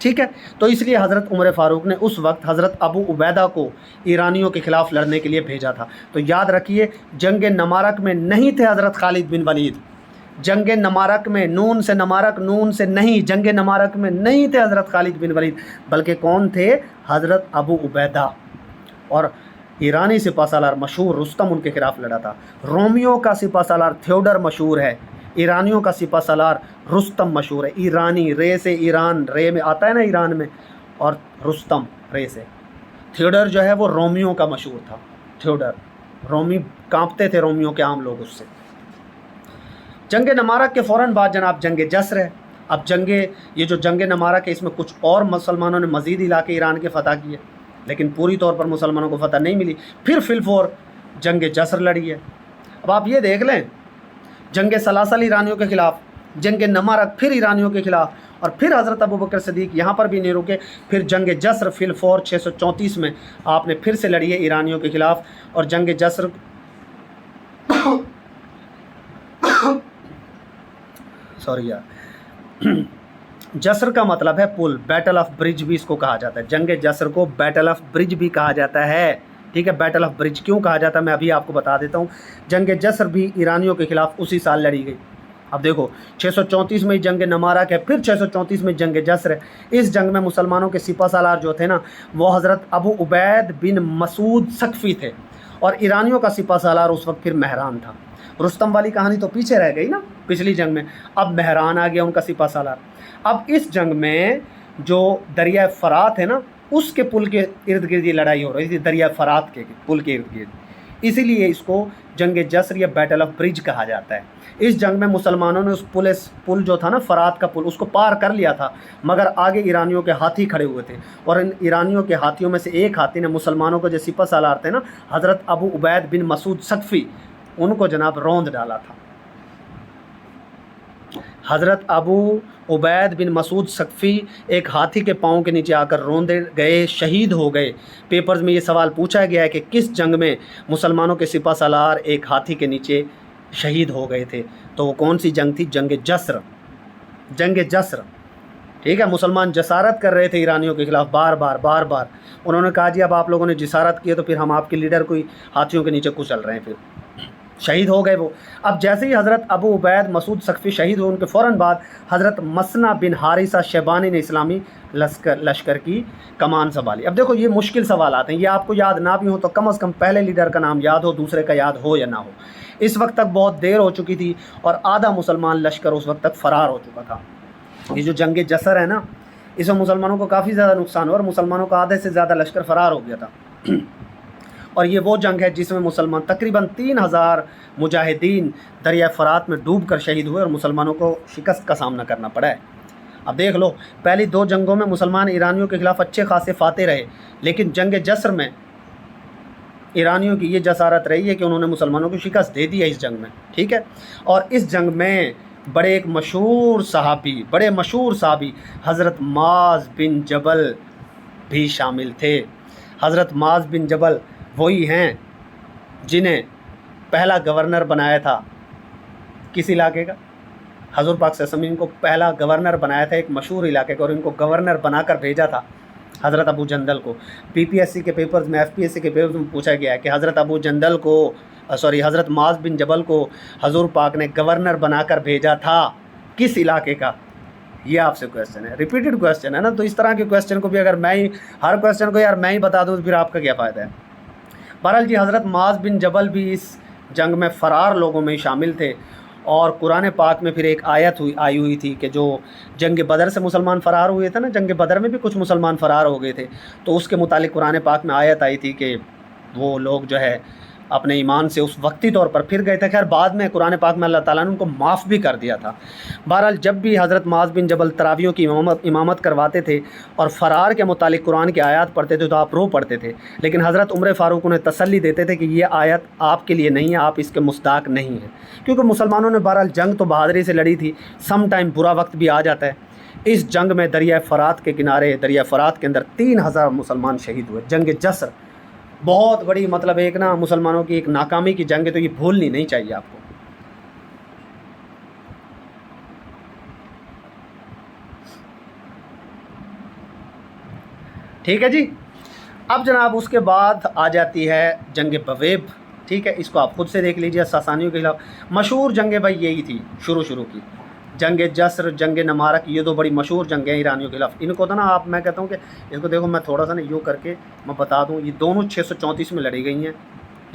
ठीक है। तो इसलिए हज़रत उमर फ़ारूक ने उस वक्त हज़रत अबू उबैदा को ईरानियों के ख़िलाफ़ लड़ने के लिए भेजा था। तो याद रखिए, जंग नमारक में नहीं थे हज़रत खालिद बिन वलीद। जंग नमारक में, नून से नमारक, नून से नहीं, जंग नमारक में नहीं थे हज़रत खालिद बिन वलीद, बल्कि कौन थे? हज़रत अबू उबैदा। और ईरानी सिपाहसालार मशहूर रुस्तम उनके ख़िलाफ़ लड़ा था। रोमियों का सिपाहसालार थियोडर मशहूर है, ईरानियों का सिपाहसालार रुस्तम मशहूर है। ईरानी, रे से ईरान, रे में आता है ना ईरान में, और रुस्तम रे से। थियोडर जो है वो रोमियों का मशहूर था। थियोडर, रोमी कांपते थे रोमियों के आम लोग उससे। जंग नमारक के फ़ौरन बाद जनाब जंग जस्र है। अब ये जो जंग नमारक है, इसमें कुछ और मुसलमानों ने मज़ीद इलाके ईरान के फ़तह किए, लेकिन पूरी तौर पर मुसलमानों को फ़तह नहीं मिली। फिर फिल-फोर जंग जस्र लड़ी है। अब आप ये देख लें, जंग सलासल ईरानियों के ख़िलाफ़ जंग नमारक फिर ईरानियों के खिलाफ, और फिर हज़रत अबू बकर सिद्दीक यहाँ पर भी नहीं रुके, फिर जंग जस्र फिलफोर 634 में आपने फिर से लड़ी है ईरानियों के खिलाफ। और जंग जस्र सॉरी यार जस्र का मतलब है पुल, बैटल ऑफ ब्रिज भी इसको कहा जाता है। जंग जस्र को बैटल ऑफ ब्रिज भी कहा जाता है, ठीक है। बैटल ऑफ ब्रिज क्यों कहा जाता है मैं अभी आपको बता देता हूँ। जंग जस्र भी ईरानियों के खिलाफ उसी साल लड़ी गई। अब देखो 634 में जंग नमारक है, फिर 634 में जंग जस्र है। इस जंग में मुसलमानों के सिपा सालार जो थे ना, वो हज़रत अबू उबैद बिन मसूद सकफ़ी थे, और ईरानियों का सिपा सालार उस वक्त फिर महरान था। रुस्तम वाली कहानी तो पीछे रह गई ना पिछली जंग में, अब महरान आ गया उनका सिपा सालार। अब इस जंग में जो दरिया फ़रात है ना, उसके पुल के इर्द गिर्द ये लड़ाई हो रही थी, दरिया फ़रात के पुल के इर्द गिर्द। इसीलिए इसको जंग जस्र या बैटल ऑफ ब्रिज कहा जाता है। इस जंग में मुसलमानों ने उस पुल जो था ना, फ़रात का पुल, उसको पार कर लिया था, मगर आगे ईरानियों के हाथी खड़े हुए थे, और इन ईरानियों के हाथियों में से एक हाथी ने मुसलमानों को जो सिपा सालार थे ना, हज़रत अबू उबैद बिन मसूद सकफ़ी, उनको जनाब रौंद डाला था। हज़रत अबू उबैद बिन मसूद सकफ़ी एक हाथी के पाँव के नीचे आकर रौंदे गए, शहीद हो गए। पेपर्स में ये सवाल पूछा गया है कि किस जंग में मुसलमानों के सिपा सालार एक हाथी के नीचे शहीद हो गए थे, तो वो कौन सी जंग थी? जंग जस्र। जंग जस्र, ठीक है। मुसलमान जसारत कर रहे थे ईरानियों के खिलाफ बार बार। उन्होंने कहा जी अब आप लोगों ने जसारत की है तो फिर हम आपके लीडर को ही हाथियों के नीचे कुचल रहे हैं, फिर शहीद हो गए वो। अब जैसे ही हज़रत अबू उबैद मसूद सकफ़ी शहीद हुए, उनके फ़ौरन बाद हज़रत मसना बिन हारिसा शैबानी ने इस्लामी लश्कर की कमान संभाली। अब देखो ये मुश्किल सवाल आते हैं, ये आपको याद ना भी हो तो कम से कम पहले लीडर का नाम याद हो, दूसरे का याद हो या ना हो। इस वक्त तक बहुत देर हो चुकी थी और आधा मुसलमान लश्कर उस वक्त तक फ़रार हो चुका था। ये जो जंग जसर है ना, इसमें मुसलमानों को काफ़ी ज़्यादा नुकसान हुआ और मुसलमानों का आधे से ज़्यादा लश्कर फ़रार हो गया था। और ये वो जंग है जिसमें मुसलमान तकरीबन 3000 मुजाहिदीन दरिया फ़रात में डूब कर शहीद हुए और मुसलमानों को शिकस्त का सामना करना पड़ा है। अब देख लो, पहली 2 जंगों में मुसलमान ईरानियों के खिलाफ अच्छे खासे फाते रहे, लेकिन जंग जस्र में ईरानियों की ये जसारत रही है कि उन्होंने मुसलमानों को शिकस्त दे दी है इस जंग में, ठीक है। और इस जंग में बड़े मशहूर सहाबी हज़रत माज बिन जबल भी शामिल थे। हज़रत माज बिन जबल वही हैं जिन्हें पहला गवर्नर बनाया था किस इलाके का? हज़ूर पाक सल्लल्लाहु अलैहि वसल्लम को पहला गवर्नर बनाया था एक मशहूर इलाके का, और इनको गवर्नर बनाकर भेजा था हज़रत अबू जंदल को। पीपीएससी के पेपर्स में, एफपीएससी के पेपर्स में पूछा गया है कि हज़रत माज बिन जबल को हज़ूर पाक ने गवर्नर बनाकर भेजा था किस इलाके का? ये आपसे क्वेश्चन है, रिपीटेड क्वेश्चन है ना। तो इस तरह के क्वेश्चन को भी अगर हर क्वेश्चन को यार मैं ही बता दूँ तो फिर आपका क्या फ़ायदा है। बहरहाल जी, हज़रत माज बिन जबल भी इस जंग में फ़रार लोगों में शामिल थे। और कुरान पाक में फिर एक आयत आई हुई थी कि जो जंग बदर से मुसलमान फ़रार हुए थे ना, जंग बदर में भी कुछ मुसलमान फ़रार हो गए थे, तो उसके मुतालिक कुरान पाक में आयत आई थी कि वो लोग जो है अपने ईमान से उस वक्ती तौर पर फिर गए थे। खैर बाद में कुरान पाक में अल्लाह ताला ने उनको माफ़ भी कर दिया था। बहरहाल जब भी हज़रत माज बिन जबल तरावियों की इमामत करवाते थे और फ़रार के मुतालिक कुरान की आयत पढ़ते थे तो आप रो पढ़ते थे, लेकिन हज़रत उमर फ़ारूक उन्हें तसल्ली देते थे कि ये आयत आपके लिए नहीं है, आप इसके मुस्ताक नहीं हैं। क्योंकि मुसलमानों ने बहरहाल जंग तो बहादुरी से लड़ी थी, सम टाइम बुरा वक्त भी आ जाता है। इस जंग में दरिया फ़रात के किनारे, दरिया फ़रात के अंदर 3000 मुसलमान शहीद हुए। जंग जस्र बहुत बड़ी, मतलब एक ना मुसलमानों की एक नाकामी की जंग है, तो ये भूलनी नहीं चाहिए आपको। ठीक है जी। अब जनाब उसके बाद आ जाती है जंग बवेब, ठीक है। इसको आप खुद से देख लीजिए। सासानियों के खिलाफ मशहूर जंगें भाई यही थी शुरू की, जंग जस्र, जंग नमारक, ये 2 बड़ी मशहूर जंगें हैं ईरानियों के खिलाफ। इनको तो ना मैं कहता हूँ कि इसको देखो, मैं थोड़ा सा ना यूँ करके मैं बता दूँ, ये दोनों 634 में लड़ी गई हैं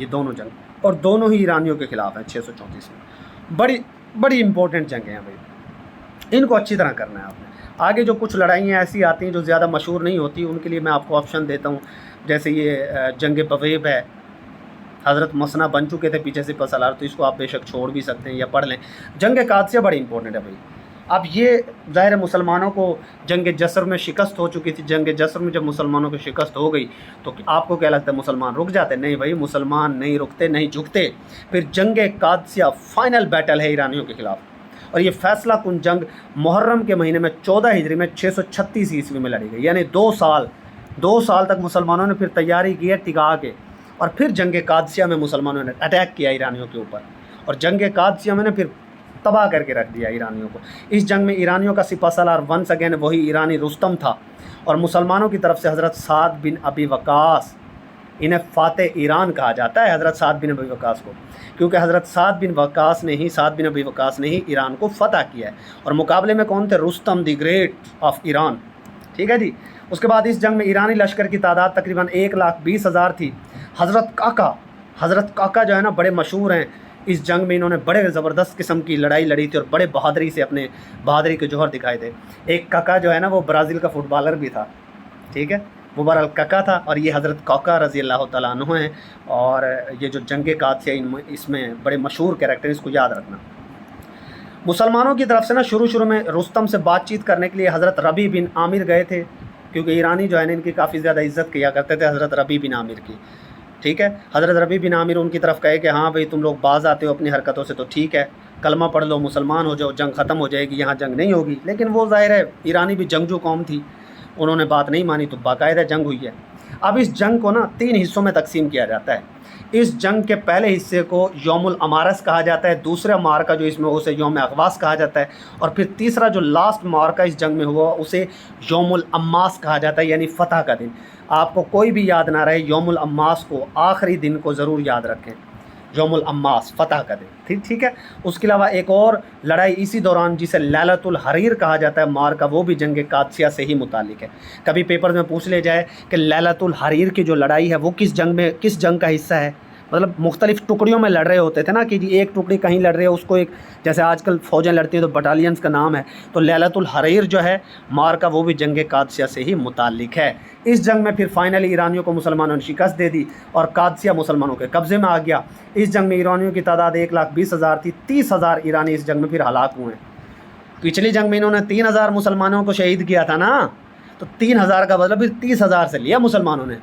ये दोनों जंग, और दोनों ही ईरानियों के खिलाफ हैं 634 में। बड़ी इंपॉर्टेंट जंगें हैं भाई, इनको अच्छी तरह करना है आपने। आगे जो कुछ लड़ाइयाँ ऐसी आती हैं जो ज़्यादा मशहूर नहीं होती, उनके लिए मैं आपको ऑप्शन देता हूँ। जैसे ये जंग बवेब है, हज़रत मसना बन चुके थे पीछे से पसलार, तो इसको आप बेशक छोड़ भी सकते हैं या पढ़ लें। जंग कादसिया बड़ी इंपॉर्टेंट है भाई। अब ये ज़ाहिर मुसलमानों को जंग जस्र में शिकस्त हो चुकी थी। जंग जस्र में जब मुसलमानों को शिकस्त हो गई तो आपको क्या लगता है मुसलमान रुक जाते? नहीं भाई, मुसलमान नहीं रुकते, नहीं झुकते। फिर जंग कादसिया फाइनल बैटल है ईरानियों के खिलाफ, اور یہ فیصلہ کن جنگ محرم کے مہینے میں 14 ہجری میں 636 عیسوی میں لڑی گئی، یعنی 2 سال تک مسلمانوں نے پھر تیاری کی ہے ٹکا کے، اور پھر جنگ قادسیہ میں مسلمانوں نے اٹیک کیا ایرانیوں کے اوپر، اور جنگ قادسیہ میں نے پھر تباہ کر کے رکھ دیا ایرانیوں کو۔ اس جنگ میں ایرانیوں کا سپہ سالار ونس اگین وہی ایرانی رستم تھا، اور مسلمانوں کی طرف سے حضرت سعد بن ابی وقاص، انہیں فاتح ایران کہا جاتا ہے حضرت سعد بن ابی وقاص کو، کیونکہ حضرت سعد بن ابی وقاص نے ہی ایران کو فتح کیا ہے، اور مقابلے میں کون تھے؟ Rustam the great of Iran, ٹھیک ہے جی۔ اس کے بعد اس جنگ میں ایرانی لشکر کی تعداد تقریباً 1,20,000 تھی۔ حضرت کاکا جو ہے نا بڑے مشہور ہیں، اس جنگ میں انہوں نے بڑے زبردست قسم کی لڑائی لڑی تھی اور بڑے بہادری سے اپنے بہادری کے جوہر دکھائے تھے۔ ایک کاکا جو ہے نا وہ برازیل کا فٹ بالر بھی تھا، ٹھیک ہے، وہ بہرحال کاکا تھا، اور یہ حضرت کاکا رضی اللہ تعالیٰ عنہ ہیں، اور یہ جو جنگ قادسیہ اس میں بڑے مشہور کریکٹر، اس کو یاد رکھنا۔ مسلمانوں کی طرف سے نا شروع میں رستم سے بات چیت کرنے کے لیے حضرت ربیع بن عامر گئے تھے، کیونکہ ایرانی جو ہے نا ان کی کافی زیادہ عزت کیا کرتے تھے حضرت ربیع بن عامر کی، ٹھیک ہے۔ حضرت ربیع بن عامر ان کی طرف کہے کہ ہاں بھئی تم لوگ باز آتے ہو اپنی حرکتوں سے تو ٹھیک ہے، کلمہ پڑھ لو، مسلمان ہو جاؤ، جنگ ختم ہو جائے گی، یہاں جنگ نہیں ہوگی۔ لیکن وہ ظاہر ہے ایرانی بھی جنگجو قوم تھی، انہوں نے بات نہیں مانی، تو باقاعدہ جنگ ہوئی ہے۔ اب اس جنگ کو نا 3 حصوں میں تقسیم کیا جاتا ہے۔ اس جنگ کے پہلے حصے کو یوم الامارس کہا جاتا ہے، دوسرا مارکا جو اس میں اسے یوم اغواس کہا جاتا ہے، اور پھر تیسرا جو لاسٹ مارکا اس جنگ میں ہوا اسے یوم الاماس کہا جاتا ہے، یعنی فتح کا دن۔ آپ کو کوئی بھی یاد نہ رہے، یوم الاماس کو آخری دن کو ضرور یاد رکھیں، یوم الاماس فتح کا دن، ٹھیک ہے۔ اس کے علاوہ ایک اور لڑائی اسی دوران جسے لیلۃ الحریر کہا جاتا ہے مارکا، وہ بھی جنگ قادسیہ سے ہی متعلق ہے۔ کبھی پیپر میں پوچھ لے جائے کہ لیلۃ الحریر کی جو لڑائی ہے وہ کس جنگ کا حصہ ہے، مطلب مختلف ٹکڑیوں میں لڑ رہے ہوتے تھے نا، کہ جی ایک ٹکڑی کہیں لڑ رہی ہے، اس کو ایک جیسے آج کل فوجیں لڑتی ہیں تو بٹالینز کا نام ہے، تو لیلۃ الحریر جو ہے مارکا وہ بھی جنگ قادسیہ سے ہی متعلق ہے۔ اس جنگ میں پھر فائنلی ایرانیوں کو مسلمانوں نے شکست دے دی اور قادسیہ مسلمانوں کے قبضے میں آ گیا۔ اس جنگ میں ایرانیوں کی تعداد 1,20,000 تھی، 30,000 ایرانی اس جنگ میں پھر ہلاک ہوئے ہیں۔ پچھلی جنگ میں انہوں نے 3,000 مسلمانوں کو شہید کیا تھا نا، تو 3,000 کا مطلب پھر 30,000 سے لیا مسلمانوں نے،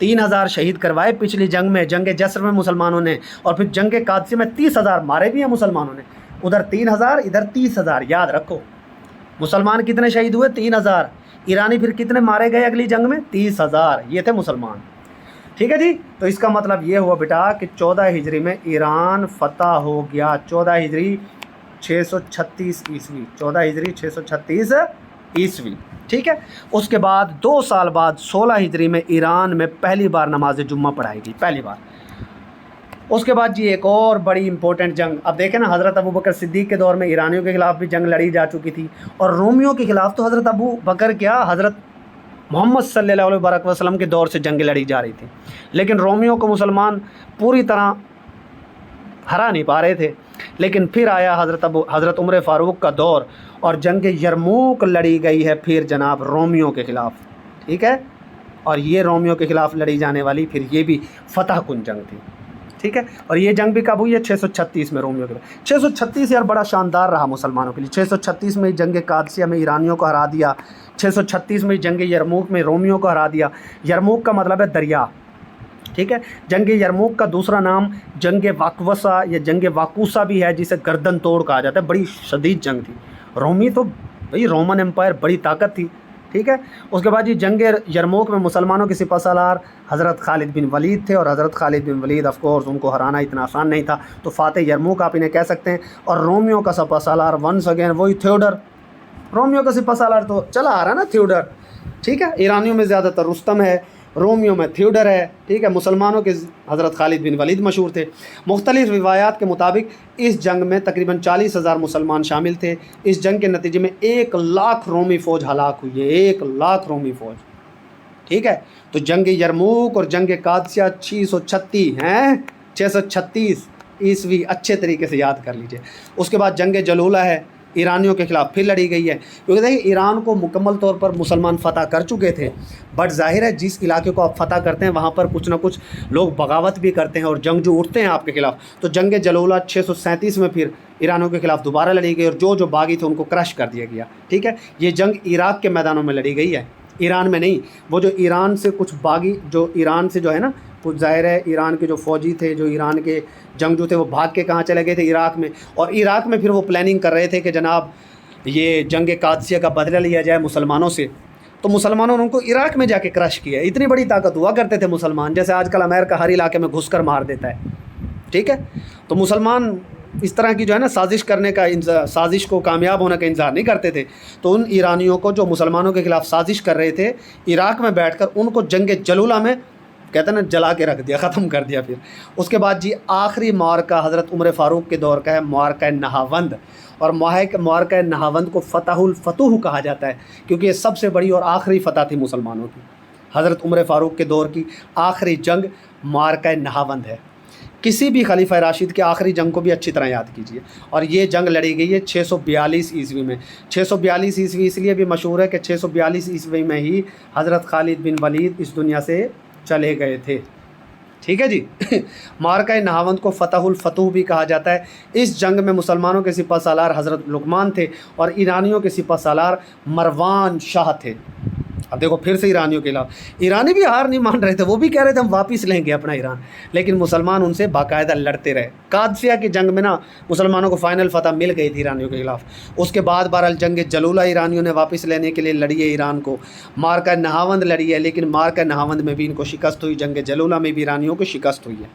3,000 شہید کروائے پچھلی جنگ میں، جنگ جسر میں مسلمانوں نے، اور پھر جنگ قادسیہ میں 30,000 مارے بھی ہیں مسلمانوں نے، ادھر 3,000 ادھر 30,000، یاد رکھو مسلمان کتنے شہید ہوئے؟ 3,000، ایرانی پھر کتنے مارے گئے اگلی جنگ میں؟ 30,000، یہ تھے مسلمان، ٹھیک ہے جی۔ تو اس کا مطلب یہ ہوا بیٹا کہ 14 ہجری میں ایران فتح ہو گیا، 14 ہجری 636 عیسوی، 14 ہجری 636 عیسوی، ٹھیک ہے۔ اس کے بعد 2 سال بعد 16 ہجری میں ایران میں پہلی بار نماز جمعہ پڑھائی گئی، پہلی بار۔ اس کے بعد جی ایک اور بڑی امپورٹنٹ جنگ، اب دیکھیں نا حضرت ابو بکر صدیق کے دور میں ایرانیوں کے خلاف بھی جنگ لڑی جا چکی تھی، اور رومیوں کے خلاف تو حضرت ابو بکر کیا حضرت محمد صلی اللہ علیہ وسلم کے دور سے جنگ لڑی جا رہی تھی، لیکن رومیوں کو مسلمان پوری طرح ہرا نہیں پا رہے تھے۔ لیکن پھر آیا حضرت عمر فاروق کا دور، اور جنگ یرموک لڑی گئی ہے پھر جناب رومیوں کے خلاف، ٹھیک ہے، اور یہ رومیوں کے خلاف لڑی جانے والی پھر یہ بھی فتح کن جنگ تھی، ٹھیک ہے۔ اور یہ جنگ بھی کب ہوئی ہے؟ 636 میں رومیوں کے خلاف۔ 636 یار بڑا شاندار رہا مسلمانوں کے لیے، 636 میں جنگ قادسیہ میں ایرانیوں کو ہرا دیا، 636 میں جنگ یرموک میں رومیوں کو ہرا دیا۔ یرموک کا مطلب ہے دریا، ٹھیک ہے۔ جنگ یرموک کا دوسرا نام جنگ واقوسا یا جنگ واقوسا بھی ہے، جسے گردن توڑ کہا جاتا ہے، بڑی شدید جنگ تھی۔ رومی تو بھائی رومن امپائر بڑی طاقت تھی، ٹھیک ہے۔ اس کے بعد جی جنگ یرموک میں مسلمانوں کے سپہ سالار حضرت خالد بن ولید تھے، اور حضرت خالد بن ولید آف کورس ان کو ہرانا اتنا آسان نہیں تھا، تو فاتح یرموک آپ انہیں کہہ سکتے ہیں۔ اور رومیوں کا سپہ سالار ونس اگین وہی تھیوڈر، رومیوں کا سپہ سالار تو چلا آ رہا نا تھیوڈر، ٹھیک ہے۔ ایرانیوں میں زیادہ تر رستم ہے، رومیوں میں تھیوڈر ہے، ٹھیک ہے۔ مسلمانوں کے حضرت خالد بن ولید مشہور تھے۔ مختلف روایات کے مطابق اس جنگ میں تقریباً 40,000 مسلمان شامل تھے۔ اس جنگ کے نتیجے میں 1,00,000 رومی فوج ہلاک ہوئی ہے، 1,00,000 رومی فوج، ٹھیک ہے۔ تو جنگ یرموک اور جنگ قادسیہ 636 ہیں، 636 عیسوی، اچھے طریقے سے یاد کر لیجئے۔ اس کے بعد جنگ جلولہ ہے، ایرانیوں کے خلاف پھر لڑی گئی ہے، کیونکہ دیکھیں ایران کو مکمل طور پر مسلمان فتح کر چکے تھے، بٹ ظاہر ہے جس علاقے کو آپ فتح کرتے ہیں وہاں پر کچھ نہ کچھ لوگ بغاوت بھی کرتے ہیں اور جنگ جو اٹھتے ہیں آپ کے خلاف۔ تو جنگ جلولہ 637 میں پھر ایرانیوں کے خلاف دوبارہ لڑی گئی، اور جو باغی تھے ان کو کرش کر دیا گیا، ٹھیک ہے۔ یہ جنگ عراق کے میدانوں میں لڑی گئی ہے، ایران میں نہیں۔ وہ جو ایران سے کچھ باغی جو ایران سے جو ہے نا کچھ ظاہر ہے ایران کے جو فوجی تھے، جو ایران کے جنگجو تھے، وہ بھاگ کے کہاں چلے گئے تھے؟ عراق میں، اور عراق میں پھر وہ پلاننگ کر رہے تھے کہ جناب یہ جنگ قادسیہ کا بدلہ لیا جائے مسلمانوں سے. تو مسلمانوں نے ان کو عراق میں جا کے کرش کیا. اتنی بڑی طاقت ہوا کرتے تھے مسلمان، جیسے آج کل امریکہ ہر علاقے میں گھس کر مار دیتا ہے. ٹھیک ہے، تو مسلمان اس طرح کی جو ہے نا سازش کرنے کا، سازش کو کامیاب ہونے کا انتظار نہیں کرتے تھے. تو ان ایرانیوں کو جو مسلمانوں کے خلاف سازش کر رہے تھے، عراق میں بیٹھ کر ان کو جنگ جلولہ میں کہتے ہیں نا جلا کے رکھ دیا، ختم کر دیا. پھر اس کے بعد جی آخری معرکہ حضرت عمر فاروق کے دور کا ہے، معرکہ نہاوند. اور معرکہ نہاوند کو فتح الفتوح کہا جاتا ہے، کیونکہ یہ سب سے بڑی اور آخری فتح تھی مسلمانوں کی. حضرت عمر فاروق کے دور کی آخری جنگ معرکہ نہاوند ہے. کسی بھی خلیفہ راشد کے آخری جنگ کو بھی اچھی طرح یاد کیجیے. اور یہ جنگ لڑی گئی ہے 642 عیسوی میں. 642 عیسوی اس لیے بھی مشہور ہے کہ 642 عیسوی میں ہی حضرت خالد بن ولید اس دنیا سے چلے گئے تھے. ٹھیک ہے جی. معرکہ نہاوند کو فتح الفتوح بھی کہا جاتا ہے. اس جنگ میں مسلمانوں کے سپہ سالار حضرت لقمان تھے اور ایرانیوں کے سپہ سالار مروان شاہ تھے. اب دیکھو پھر سے ایرانیوں کے خلاف، ایرانی بھی ہار نہیں مان رہے تھے، وہ بھی کہہ رہے تھے ہم واپس لیں گے اپنا ایران، لیکن مسلمان ان سے باقاعدہ لڑتے رہے. قادسیہ کی جنگ میں نا مسلمانوں کو فائنل فتح مل گئی تھی ایرانیوں کے خلاف. اس کے بعد بہرحال جنگ جلولہ ایرانیوں نے واپس لینے کے لیے لڑی ہے ایران کو. معرکہ نہاوند لڑی ہے، لیکن معرکہ نہاوند میں بھی ان کو شکست ہوئی، جنگ جلولہ میں بھی ایرانیوں کو شکست ہوئی ہے.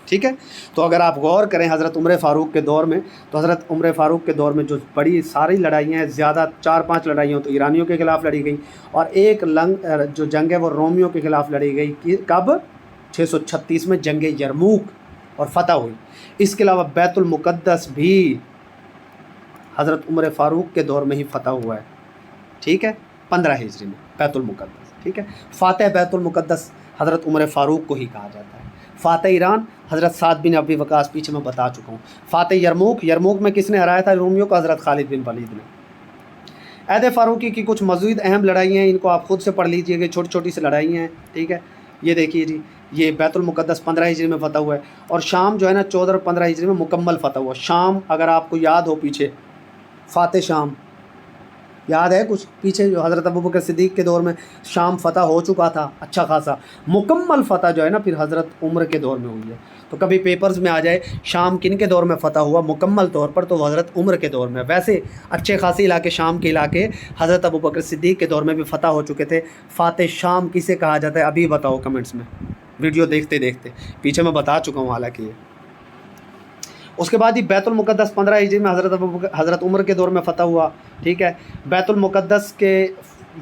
ٹھیک ہے. تو اگر آپ غور کریں حضرت عمر فاروق کے دور میں، تو حضرت عمر فاروق کے دور میں جو بڑی ساری لڑائیاں ہیں، زیادہ 4-5 لڑائیاں تو ایرانیوں کے خلاف لڑی گئی، اور ایک جو جنگ ہے وہ رومیوں کے خلاف لڑی گئی. کب؟ 636 میں جنگ یرموک، اور فتح ہوئی. اس کے علاوہ بیت المقدس بھی حضرت عمر فاروق کے دور میں ہی فتح ہوا ہے. ٹھیک ہے، 15 ہجری میں بیت المقدس. ٹھیک ہے. فاتح بیت المقدس حضرت عمر فاروق کو ہی کہا جاتا ہے. فاتح ایران حضرت سعد بن ابی وقاص، پیچھے میں بتا چکا ہوں. فاتح یرموک میں کس نے ہرایا تھا رومیوں کو؟ حضرت خالد بن ولید نے. عہد فاروقی کی کچھ مزید اہم لڑائیاں ہیں، ان کو آپ خود سے پڑھ لیجئے گا، چھوٹی چھوٹی سی لڑائیاں ہیں. ٹھیک ہے. یہ دیکھیے جی، یہ بیت المقدس 15 ہجری میں فتح ہوا ہے، اور شام جو ہے نا 14 اور 15 ہجری میں مکمل فتح ہوا. شام اگر آپ کو یاد ہو پیچھے، فاتح شام یاد ہے کچھ پیچھے، جو حضرت ابوبکر صدیق کے دور میں شام فتح ہو چکا تھا اچھا خاصا. مکمل فتح جو ہے نا پھر حضرت عمر کے دور میں ہوئی ہے. تو کبھی پیپرز میں آ جائے شام کن کے دور میں فتح ہوا مکمل طور پر، تو حضرت عمر کے دور میں. ویسے اچھے خاصے علاقے، شام کے علاقے حضرت ابوبکر صدیق کے دور میں بھی فتح ہو چکے تھے. فاتح شام کسے کہا جاتا ہے ابھی بتاؤ کمنٹس میں، ویڈیو دیکھتے دیکھتے. پیچھے میں بتا چکا ہوں حالانکہ. اس کے بعد ہی بیت المقدس 15 ہجری میں حضرت عمر کے دور میں فتح ہوا. ٹھیک ہے. بیت المقدس کے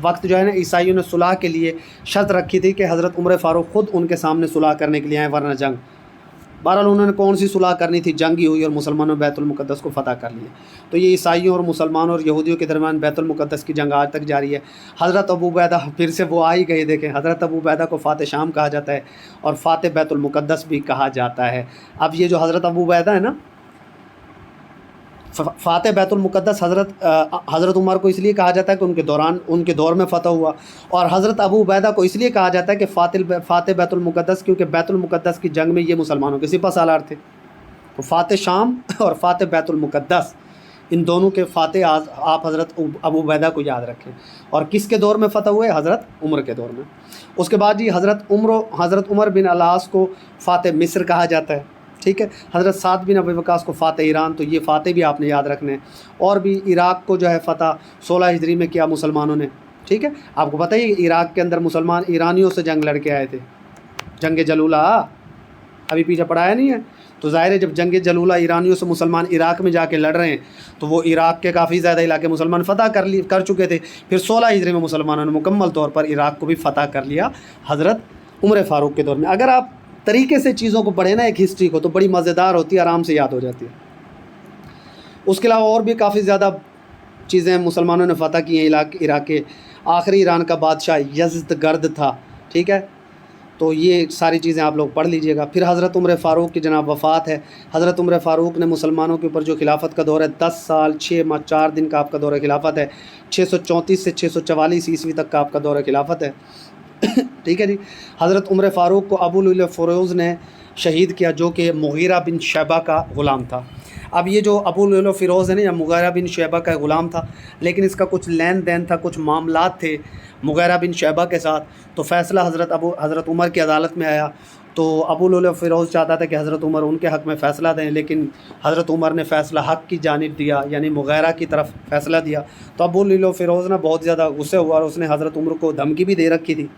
وقت جو ہے نا عیسائیوں نے صلح کے لیے شرط رکھی تھی کہ حضرت عمر فاروق خود ان کے سامنے صلح کرنے کے لیے آئے، ورنہ جنگ. بہرحال انہوں نے کون سی صلح کرنی تھی، جنگ ہی ہوئی اور مسلمانوں نے بیت المقدس کو فتح کر لیا. تو یہ عیسائیوں اور مسلمانوں اور یہودیوں کے درمیان بیت المقدس کی جنگ آج تک جاری ہے. حضرت ابو عبیدہ پھر سے وہ آ ہی گئے، دیکھیں حضرت ابو عبیدہ کو فاتح شام کہا جاتا ہے اور فاتح بیت المقدس بھی کہا جاتا ہے. اب یہ جو حضرت ابو عبیدہ ہے نا، فاتح بیت المقدس حضرت عمر کو اس لیے کہا جاتا ہے کہ ان کے دور میں فتح ہوا، اور حضرت ابو عبیدہ کو اس لیے کہا جاتا ہے کہ فاتح بیت المقدس، کیونکہ بیت المقدس کی جنگ میں یہ مسلمانوں کے سپہ سالار تھے. تو فاتح شام اور فاتح بیت المقدس، ان دونوں کے فاتح آپ حضرت ابو عبیدہ کو یاد رکھیں. اور کس کے دور میں فتح ہوئے؟ حضرت عمر کے دور میں. اس کے بعد جی حضرت عمر بن العاص کو فاتح مصر کہا جاتا ہے. ٹھیک ہے. حضرت سعد بن ابی وقاص کو فاتح ایران. تو یہ فاتح بھی آپ نے یاد رکھنے ہیں. اور بھی عراق کو جو ہے فتح 16 ہجری میں کیا مسلمانوں نے. ٹھیک ہے. آپ کو پتہ ہی عراق کے اندر مسلمان ایرانیوں سے جنگ لڑ کے آئے تھے، جنگ جلولہ ابھی پیچھے پڑھایا نہیں ہے. تو ظاہر ہے جب جنگ جلولہ ایرانیوں سے مسلمان عراق میں جا کے لڑ رہے ہیں، تو وہ عراق کے کافی زیادہ علاقے مسلمان فتح کر چکے تھے. پھر 16 ہجری میں مسلمانوں نے مکمل طور پر عراق کو بھی فتح کر لیا حضرت عمر فاروق کے دور میں. اگر آپ طریقے سے چیزوں کو پڑھیں نا ایک ہسٹری کو، تو بڑی مزیدار ہوتی ہے، آرام سے یاد ہو جاتی ہے. اس کے علاوہ اور بھی کافی زیادہ چیزیں مسلمانوں نے فتح کی ہیں عراق کے. آخری ایران کا بادشاہ یزدگرد تھا. ٹھیک ہے. تو یہ ساری چیزیں آپ لوگ پڑھ لیجئے گا. پھر حضرت عمر فاروق کی جناب وفات ہے. حضرت عمر فاروق نے مسلمانوں کے اوپر جو خلافت کا دور ہے 10 سال 6 ماہ 4 دن کا آپ کا دور خلافت ہے. 634 سے 644 عیسوی تک کا آپ کا دور خلافت ہے. ٹھیک ہے جی. حضرت عمر فاروق کو ابو لؤلؤ فیروز نے شہید کیا، جو کہ مغیرہ بن شعبہ کا غلام تھا. اب یہ جو ابو لؤلؤ فیروز ہے نا، یا مغیرہ بن شعبہ کا غلام تھا، لیکن اس کا کچھ لین دین تھا، کچھ معاملات تھے मुगैरा बिन शैबा के साथ। तो फ़ैसला हज़रत उमर की अदालत में आया, तो अबू लुलु फ़िरोज़ चाहता था कि हज़रत उमर उनके हक़ में फ़ैसला दें, लेकिन हज़रत उमर ने फ़ैसला हक़ की जानिब दिया, यानी मुगैरा की तरफ फ़ैसला दिया। तो अबू लुलु फ़िरोज़ ना बहुत ज़्यादा गुस्से हुआ और उसने हज़रत उमर को धमकी भी दे रखी थी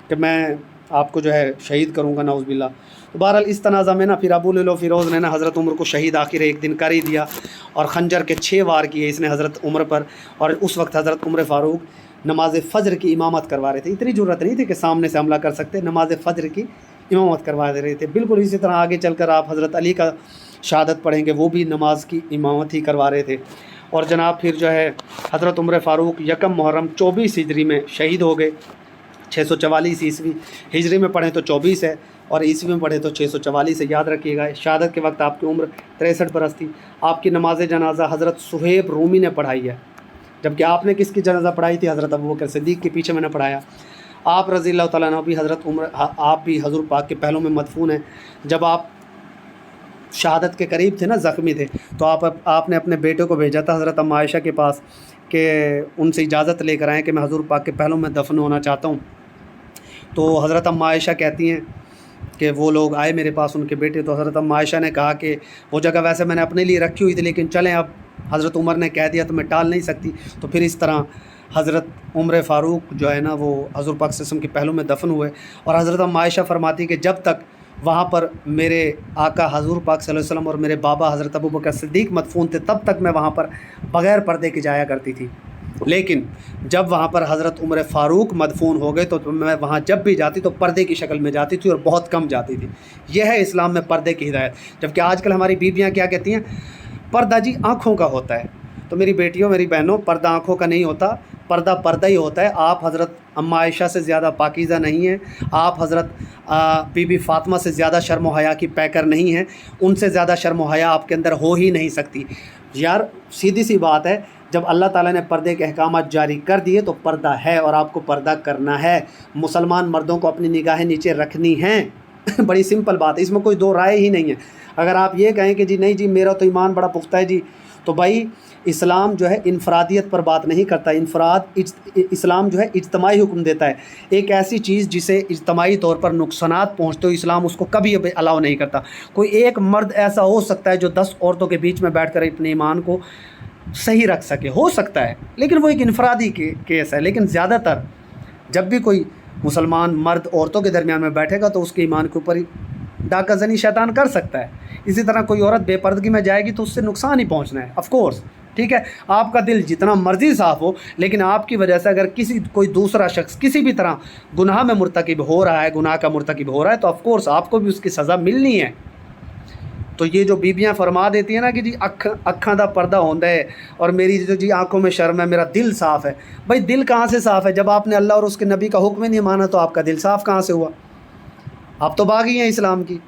कि मैं आपको जो है शहीद करूँगा, नाउज़ बिल्लाह। तो बहरहाल इस तनाज़ा में ना फिर अबू लुलु फ़िरोज़ ने ना हज़रत उमर को शहीद आखिर एक दिन कर ही दिया, और खंजर के 6 वार किए इसने हज़रत उमर पर। और उस वक्त हज़रत उमर फ़ारूक नमाज फ़ज्र की इमामत करवा रहे थे। इतनी ज़रूरत नहीं थी कि सामने से हमला कर सकते, नमाज फ़ज्र की इमामत करवा दे रहे थे। बिल्कुल इसी तरह आगे चलकर आप हज़रत अली का शहादत पढ़ेंगे, वो भी नमाज की इमामत ही करवा रहे थे। और जनाब फिर जो है हज़रत उमर फ़ारूक यकम मुहर्रम 24 हिजरी में शहीद हो गए। 644 ईस्वी, हिजरी में पढ़ें तो 24 है और ईस्वी में पढ़ें तो 644 है, याद रखिएगा। शहादत के वक्त आपकी उम्र 63 बरस थी। आपकी नमाज जनाजा हज़रत सुहेब रूमी ने पढ़ाई है, जबकि आपने किसकी जनाजा पढ़ाई थी? हज़रत अबू बकर सिद्दीक़ के पीछे मैंने पढ़ाया। आप रज़ी अल्लाह तआला अन्हु भी हज़रत उमर, आप भी हज़ूर पाक के पहलों में मदफून हैं। जब आप शहादत के करीब थे ना, ज़ख्मी थे, तो आपने अपने बेटे को भेजा था हज़रत अम्मा आयशा के पास कि उनसे इजाज़त लेकर आएँ कि मैं हज़ूर पाक के पहलों में दफन होना चाहता हूँ। तो हज़रत अम्मा आयशा कहती हैं कि वो लोग आए मेरे पास, उनके बेटे। तो हज़रत अम्मा आयशा ने कहा कि वो जगह वैसे मैंने अपने लिए रखी हुई थी, लेकिन चलें अब हज़रत उमर ने कह दिया तो मैं टाल नहीं सकती। तो फिर इस तरह हज़रत उमर फ़ारूक जो है ना वो हज़ूर पाक सल्लल्लाहु अलैहि वसल्लम के पहलू में दफन हुए। और हज़रत अम्मा आयशा फरमाती कि जब तक वहाँ पर मेरे आका हज़ूर पाक सल्लल्लाहु अलैहि वसल्लम और मेरे बाबा हज़रत अबू बकर सिद्दीक़ मदफून थे, तब तक मैं वहाँ पर बग़ैर पर्दे के जाया करती थी। लेकिन जब वहाँ पर हज़रत उमर फ़ारूक मदफून हो गए तो मैं वहाँ जब भी जाती तो पर्दे की शक्ल में जाती थी और बहुत कम जाती थी। यह है इस्लाम में पर्दे की हिदायत। जबकि आजकल हमारी बीवियाँ क्या कहती हैं? पर्दा जी आँखों का होता है। तो मेरी बेटियों, मेरी बहनों, पर्दा आँखों का नहीं होता, पर्दा पर्दा ही होता है। आप हज़रत अम्मा आयशा से ज़्यादा पाकीज़ा नहीं हैं, आप हज़रत बीबी फ़ातिमा से ज़्यादा शर्म व हया की पैकर नहीं हैं, उनसे ज़्यादा शर्म व हया आपके अंदर हो ही नहीं सकती। यार सीधी सी बात है, जब अल्लाह ताला ने पर्दे के अहकामात जारी कर दिए तो पर्दा है और आपको पर्दा करना है। मुसलमान मर्दों को अपनी निगाहें नीचे रखनी हैं। बड़ी सिंपल बात है, इसमें कोई दो राय ही नहीं है। अगर आप ये कहें कि जी नहीं जी मेरा तो ईमान बड़ा पुख्ता है जी, तो भाई इस्लाम जो है इनफरादियत पर बात नहीं करता। इस्लाम जो है इज्तमाही हुक्म देता है। एक ऐसी चीज़ जिसे इज्तमाही तौर पर नुकसानात पहुँचते हो, इस्लाम उसको कभी अलाउ नहीं करता। कोई एक मर्द ऐसा हो सकता है जो 10 औरतों के बीच में बैठ कर अपने ईमान को सही रख सके, हो सकता है, लेकिन वो एक इनफरादी केस है। लेकिन ज़्यादातर जब भी कोई मुसलमान मर्द औरतों के दरमियान में बैठेगा तो उसके ईमान के ऊपर डाका ज़नी शैतान कर सकता है। इसी तरह कोई औरत बेपर्दगी में जाएगी तो उससे नुकसान ही पहुंचना है, ऑफ कोर्स। ठीक है, आपका दिल जितना मर्जी साफ़ हो, लेकिन आपकी वजह से अगर कोई दूसरा शख्स किसी भी तरह गुनाह में मुर्तकिब हो रहा है, गुनाह का मुर्तकिब हो रहा है, तो ऑफ कोर्स आपको भी उसकी सज़ा मिलनी है। तो ये जो बीबियाँ फरमा देती हैं ना कि जी अखां दा पर्दा होंदा है और मेरी जो जी आंखों में शर्म है, मेरा दिल साफ़ है। भाई दिल कहाँ से साफ़ है? जब आपने अल्लाह और उसके नबी का हुक्म ही नहीं माना तो आपका दिल साफ़ कहाँ से हुआ? आप तो बागी हैं इस्लाम की।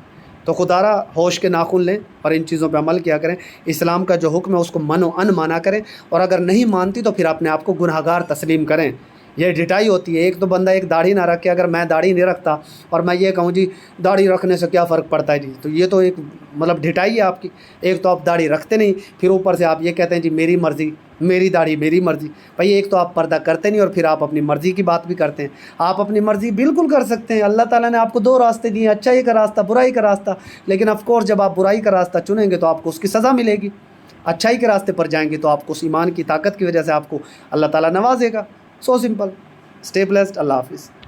तो खुदारा होश के नाखून लें और इन चीज़ों पे अमल किया करें। इस्लाम का जो हुक्म है उसको मनो अन माना करें, और अगर नहीं मानती तो फिर अपने आप को गुनहगार तस्लीम करें। ये ढिठाई होती है। एक तो बंदा एक दाढ़ी ना रखे, अगर मैं दाढ़ी नहीं रखता और मैं ये कहूँ जी दाढ़ी रखने से क्या फ़र्क पड़ता है जी, तो ये तो एक मतलब ढिठाई है आपकी। एक तो आप दाढ़ी रखते नहीं, फिर ऊपर से आप ये कहते हैं जी मेरी मर्ज़ी, मेरी दाढ़ी मेरी मर्ज़ी। भाई एक तो आप पर्दा करते नहीं और फिर आप अपनी मर्ज़ी की बात भी करते हैं। आप अपनी मर्ज़ी बिल्कुल कर सकते हैं। अल्लाह ताला ने आपको 2 रास्ते दिए, अच्छाई का रास्ता, बुराई का रास्ता। लेकिन ऑफ कोर्स जब आप बुराई का रास्ता चुनेंगे तो आपको उसकी सज़ा मिलेगी। अच्छाई के रास्ते पर जाएंगे तो आपको उस ईमान की ताकत की वजह से आपको अल्लाह ताला नवाजेगा। So simple. Stay blessed. Allah हाफिज़।